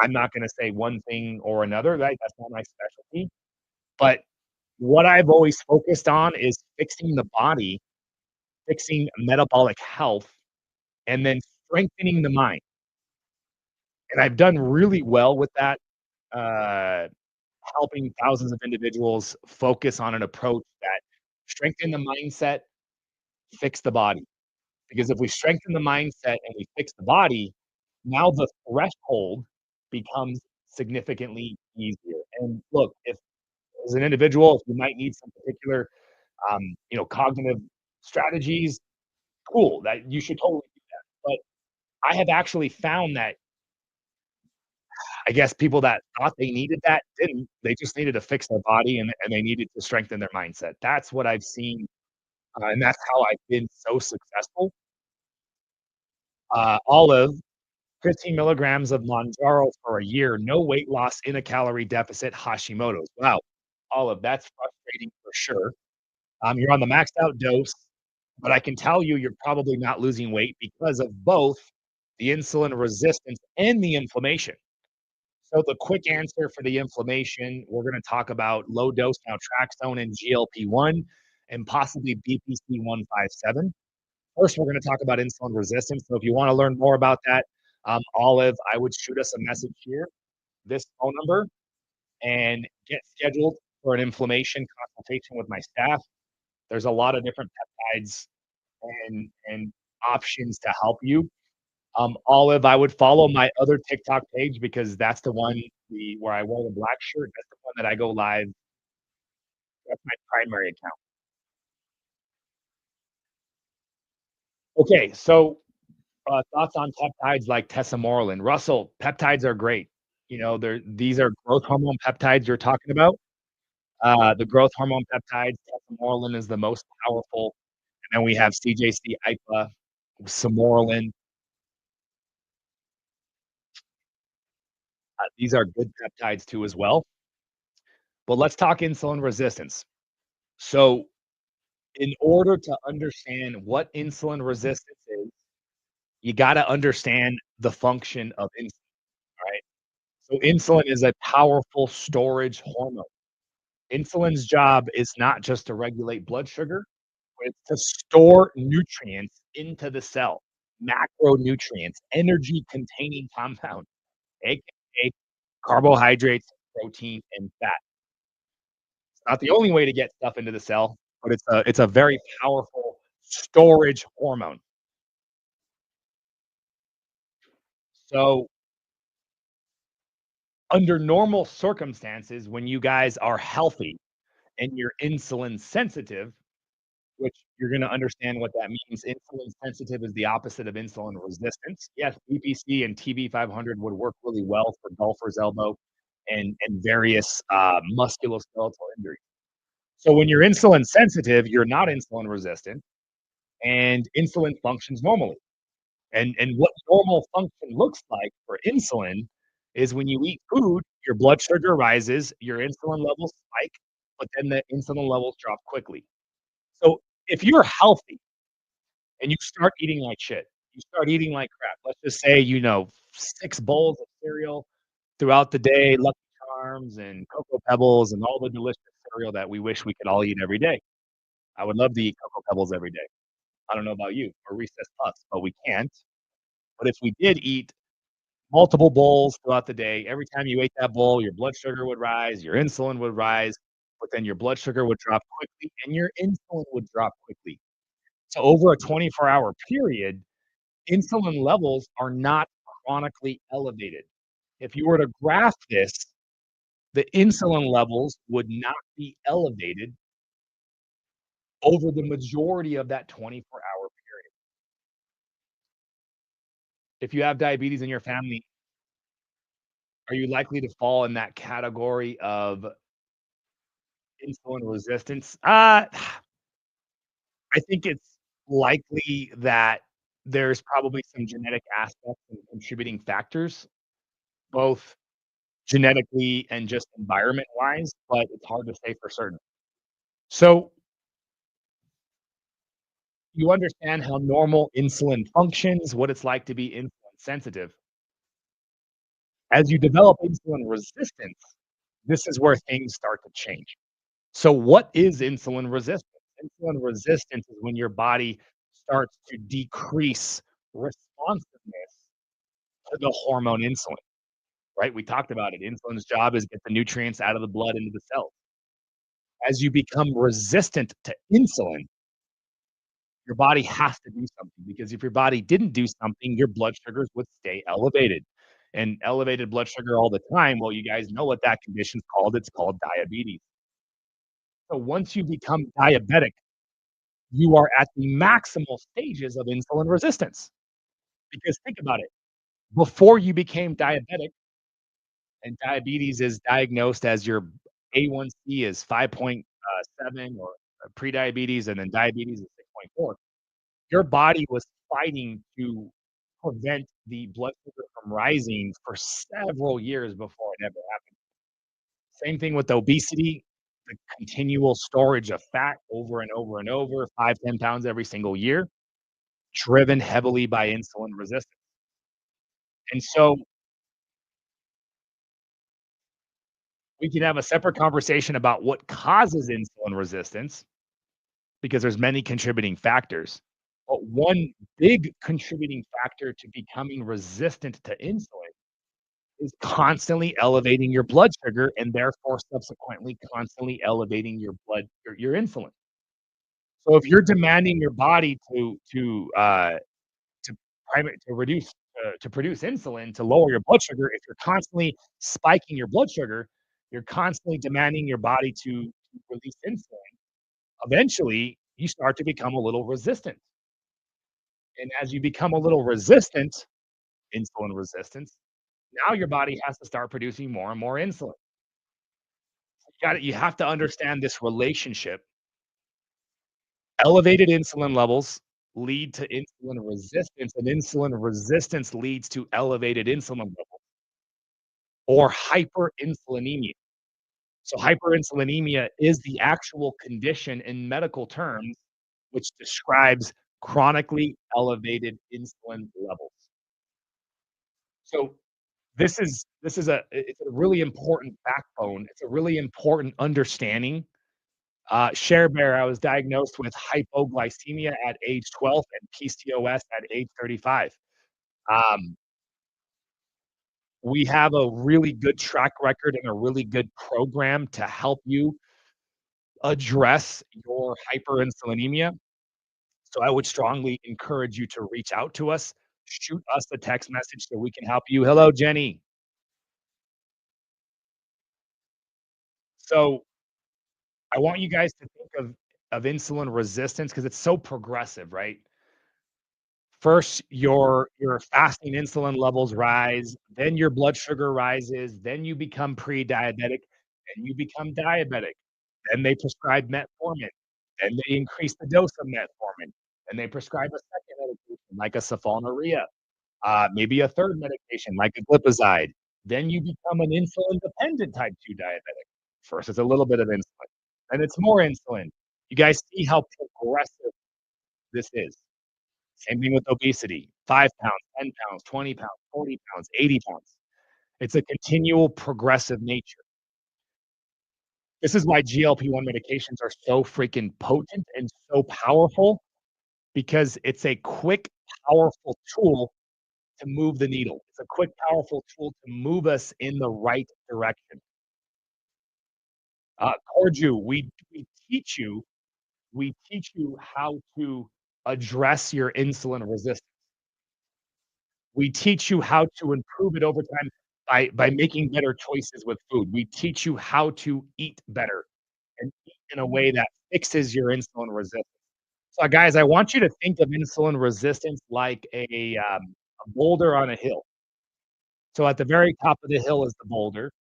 I'm not gonna say one thing or another, right? That's not my specialty. But what I've always focused on is fixing the body, fixing metabolic health, and then strengthening the mind. And I've done really well with that, uh, helping thousands of individuals focus on an approach that strengthen the mindset, fix the body. Because if we strengthen the mindset and we fix the body, now the threshold becomes significantly easier. And look, if as an individual, if you might need some particular, cognitive strategies, cool, that you should totally do that. But I have actually found that I guess people that thought they needed that didn't. They just needed to fix their body and they needed to strengthen their mindset. That's what I've seen, and that's how I've been so successful. Olive 15 milligrams of Mounjaro for a year, no weight loss in a calorie deficit, Hashimoto's. Wow. Olive, that's frustrating for sure. You're on the maxed out dose, but I can tell you you're probably not losing weight because of both the insulin resistance and the inflammation. So the quick answer for the inflammation, we're going to talk about low dose naltrexone and GLP-1 and possibly BPC 157. First, we're going to talk about insulin resistance. So if you want to learn more about that, Olive, I would shoot us a message here, this phone number, and get scheduled for an inflammation consultation with my staff. There's a lot of different peptides and options to help you. Olive, I would follow my other TikTok page because that's the one where I wear the black shirt. That's the one that I go live. That's my primary account. Okay, so thoughts on peptides like tesamorelin. Russell, peptides are great. These are growth hormone peptides you're talking about. The growth hormone peptides, tesamorelin is the most powerful, and then we have CJC, IPA, samorelin. These are good peptides too as well. But let's talk insulin resistance. So, in order to understand what insulin resistance is, you got to understand the function of insulin, right? So, insulin is a powerful storage hormone. Insulin's job is not just to regulate blood sugar, but it's to store nutrients into the cell, macronutrients, energy containing compounds, aka carbohydrates, protein, and fat. It's not the only way to get stuff into the cell, but it's a very powerful storage hormone. So, under normal circumstances, when you guys are healthy and you're insulin sensitive, which you're going to understand what that means. Insulin sensitive is the opposite of insulin resistance. Yes, BPC and TB 500 would work really well for golfer's elbow and various musculoskeletal injuries. So when you're insulin sensitive, you're not insulin resistant, and insulin functions normally. And what normal function looks like for insulin is when you eat food, your blood sugar rises, your insulin levels spike, but then the insulin levels drop quickly. So if you're healthy and you start eating like shit, you start eating like crap. Let's just say, 6 bowls of cereal throughout the day, Lucky Charms and Cocoa Pebbles and all the delicious cereal that we wish we could all eat every day. I would love to eat Cocoa Pebbles every day. I don't know about you or Recess Puffs, but we can't. But if we did eat multiple bowls throughout the day, every time you ate that bowl, your blood sugar would rise, your insulin would rise, but then your blood sugar would drop quickly and your insulin would drop quickly. So over a 24-hour period, insulin levels are not chronically elevated. If you were to graph this, the insulin levels would not be elevated over the majority of that 24-hour period. If you have diabetes in your family, are you likely to fall in that category of insulin resistance? I think it's likely that there's probably some genetic aspects and contributing factors, both genetically and just environment-wise, but it's hard to say for certain. So, you understand how normal insulin functions, what it's like to be insulin sensitive. As you develop insulin resistance, this is where things start to change. So, what is insulin resistance? Insulin resistance is when your body starts to decrease responsiveness to the hormone insulin, right? We talked about it. Insulin's job is get the nutrients out of the blood into the cells. As you become resistant to insulin, your body has to do something because if your body didn't do something, your blood sugars would stay elevated. And elevated blood sugar all the time, well, you guys know what that condition's called. It's called diabetes. So once you become diabetic, you are at the maximal stages of insulin resistance. Because think about it, before you became diabetic, and diabetes is diagnosed as your A1C is 5.7 or prediabetes, and then diabetes is 6.4. Your body was fighting to prevent the blood sugar from rising for several years before it ever happened. Same thing with obesity, the continual storage of fat over and over and over, 5, 10 pounds every single year, driven heavily by insulin resistance. And so we can have a separate conversation about what causes insulin resistance because there's many contributing factors. But one big contributing factor to becoming resistant to insulin is constantly elevating your blood sugar and therefore subsequently constantly elevating your insulin. So if you're demanding your body to to reduce to produce insulin to lower your blood sugar, if you're constantly spiking your blood sugar, you're constantly demanding your body to release insulin. Eventually, you start to become a little resistant. And as you become a little resistant, insulin resistance, now your body has to start producing more and more insulin. You have to understand this relationship. Elevated insulin levels lead to insulin resistance, and insulin resistance leads to elevated insulin levels or hyperinsulinemia. So hyperinsulinemia is the actual condition in medical terms which describes chronically elevated insulin levels. So this is it's a really important backbone. It's a really important understanding. Share Bear, I was diagnosed with hypoglycemia at age 12 and PCOS at age 35. Um, we have a really good track record and a really good program to help you address your hyperinsulinemia. So I would strongly encourage you to reach out to us. Shoot us a text message so we can help you. Hello, Jenny. So I want you guys to think of insulin resistance because it's so progressive, right? First, your fasting insulin levels rise, then your blood sugar rises, then you become pre-diabetic, then you become diabetic. Then they prescribe metformin, then they increase the dose of metformin, and they prescribe a second medication like a sulfonylurea, maybe a third medication like a glipizide. Then you become an insulin-dependent type 2 diabetic. First, it's a little bit of insulin, then it's more insulin. You guys see how progressive this is. Same thing with obesity, 5 pounds, 10 pounds, 20 pounds, 40 pounds, 80 pounds. It's a continual progressive nature. This is why GLP-1 medications are so freaking potent and so powerful because it's a quick, powerful tool to move the needle. It's a quick, powerful tool to move us in the right direction. Corju, we teach you how to address your insulin resistance. We teach you how to improve it over time by making better choices with food. We teach you how to eat better and eat in a way that fixes your insulin resistance. So, guys, I want you to think of insulin resistance like a boulder on a hill. So, at the very top of the hill is the boulder.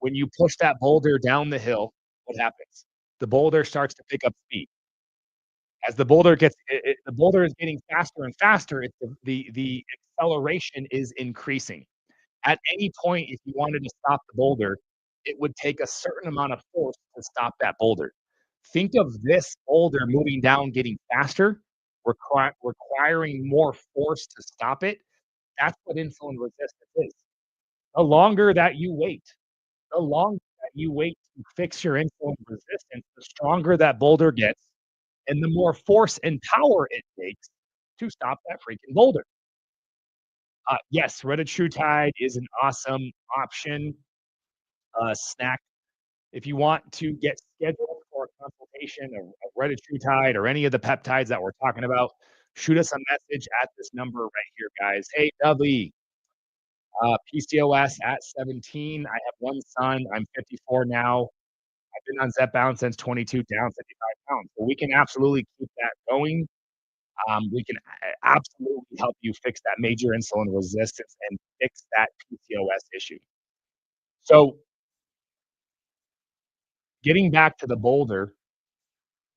When you push that boulder down the hill, what happens? The boulder starts to pick up speed. As the boulder gets the boulder is getting faster and faster, the acceleration is increasing. At any point, if you wanted to stop the boulder, it would take a certain amount of force to stop that boulder. Think of this boulder moving down, getting faster, requiring more force to stop it. That's what insulin resistance is. The longer that you wait, the longer that you wait to fix your insulin resistance, the stronger that boulder gets and the more force and power it takes to stop that freaking boulder. Yes, Retatrutide is an awesome option, snack. If you want to get scheduled for a consultation of Retatrutide or any of the peptides that we're talking about, shoot us a message at this number right here, guys. Hey, Dudley, PCOS at 17. I have one son. I'm 54 now. I've been on Zepbound since 22, down 55 pounds. So we can absolutely keep that going. We can absolutely help you fix that major insulin resistance and fix that PCOS issue. So, getting back to the boulder,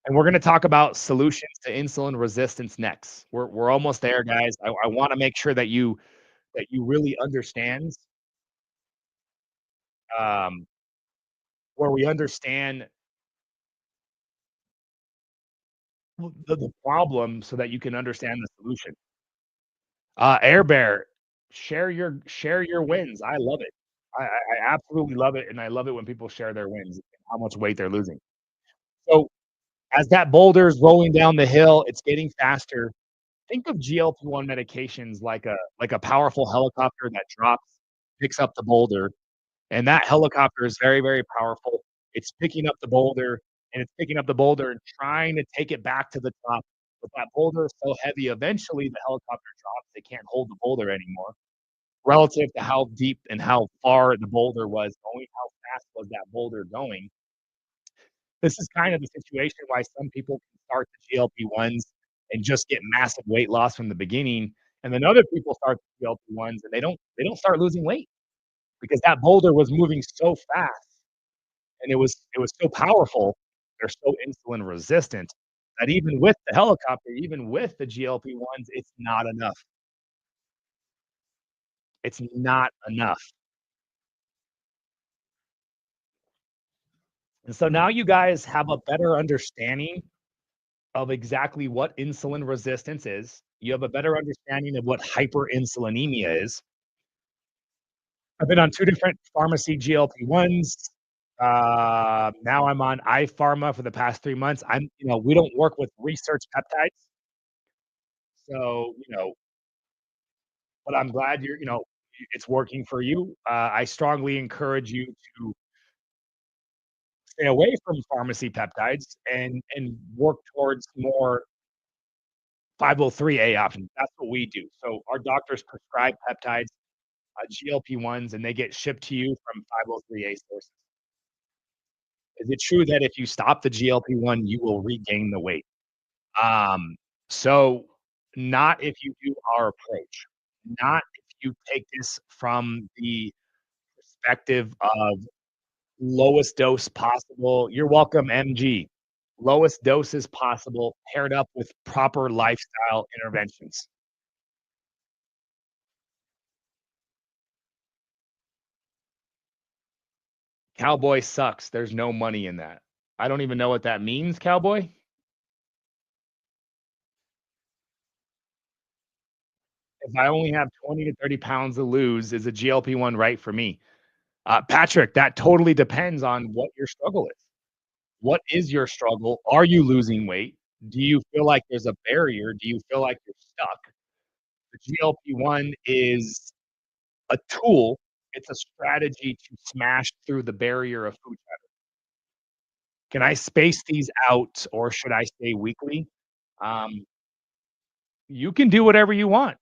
and we're going to talk about solutions to insulin resistance next. We're almost there, guys. I want to make sure that you really understand um, where we understand the problem, so that you can understand the solution. Air Bear, share your wins. I love it. I absolutely love it, and I love it when people share their wins and how much weight they're losing. So, as that boulder is rolling down the hill, it's getting faster. Think of GLP-1 medications like a powerful helicopter that drops, picks up the boulder, and that helicopter is very, very powerful. It's picking up the boulder, and it's picking up the boulder and trying to take it back to the top, but that boulder is so heavy, eventually the helicopter drops, they can't hold the boulder anymore. Relative to how deep and how far the boulder was going, how fast was that boulder going. This is kind of the situation why some people can start the GLP-1s and just get massive weight loss from the beginning, and then other people start the GLP-1s and they don't start losing weight because that boulder was moving so fast and it was so powerful, they're so insulin resistant that even with the helicopter, even with the GLP-1s, it's not enough. It's not enough. And so now you guys have a better understanding of exactly what insulin resistance is. You have a better understanding of what hyperinsulinemia is. I've been on 2 different pharmacy GLP-1s. Now I'm on iPharma for the past 3 months. We don't work with research peptides, so, but I'm glad it's working for you. I strongly encourage you to stay away from pharmacy peptides and work towards more 503A options. That's what we do. So our doctors prescribe peptides, GLP-1s, and they get shipped to you from 503A sources. Is it true that if you stop the GLP-1, you will regain the weight? Um, so not if you do our approach, not if you take this from the perspective of lowest dose possible. You're welcome, MG. Lowest doses possible paired up with proper lifestyle interventions. Cowboy sucks. There's no money in that. I don't even know what that means, cowboy. If I only have 20 to 30 pounds to lose, is a GLP-1 right for me? Patrick, that totally depends on what your struggle is. What is your struggle? Are you losing weight? Do you feel like there's a barrier? Do you feel like you're stuck? The GLP-1 is a tool. It's a strategy to smash through the barrier of food chatting. Can I space these out or should I stay weekly? Um, you can do whatever you want.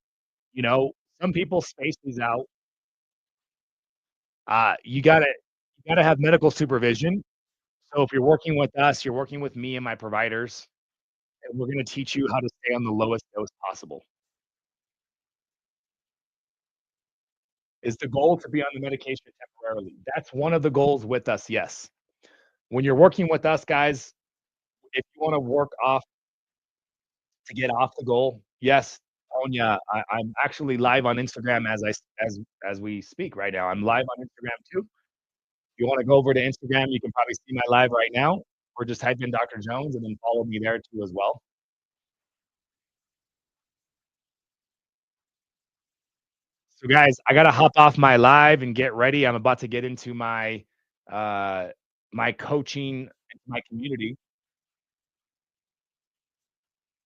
You know, some people space these out. You gotta have medical supervision. So if you're working with us, you're working with me and my providers, and we're gonna teach you how to stay on the lowest dose possible. Is the goal to be on the medication temporarily? That's one of the goals with us, yes. When you're working with us, guys, if you wanna work off to get off the goal, yes, Tonya, I'm actually live on Instagram as we speak right now. I'm live on Instagram too. If you wanna go over to Instagram, you can probably see my live right now, or just type in Dr. Jones and then follow me there too as well. So guys, I gotta hop off my live and get ready. I'm about to get into uh my coaching into my community.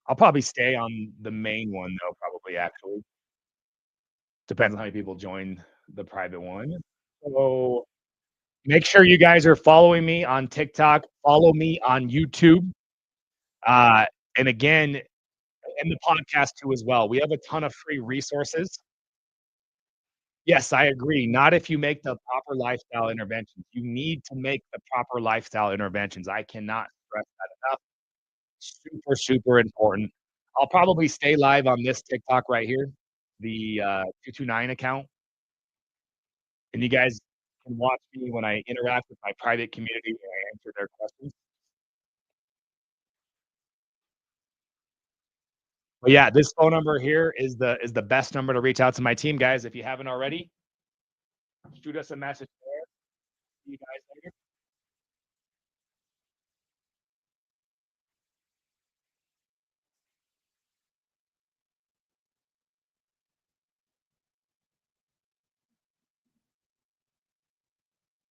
I'll probably stay on the main one though, probably actually. Depends on how many people join the private one. So make sure you guys are following me on TikTok, follow me on YouTube. Uh and again, and the podcast too as well. We have a ton of free resources. Yes, I agree. Not if you make the proper lifestyle interventions. You need to make the proper lifestyle interventions. I cannot stress that enough. Super, super important. I'll probably stay live on this TikTok right here, the 229 account, and you guys can watch me when I interact with my private community and I answer their questions. But yeah, this phone number here is the best number to reach out to my team, guys. If you haven't already, shoot us a message there. See you guys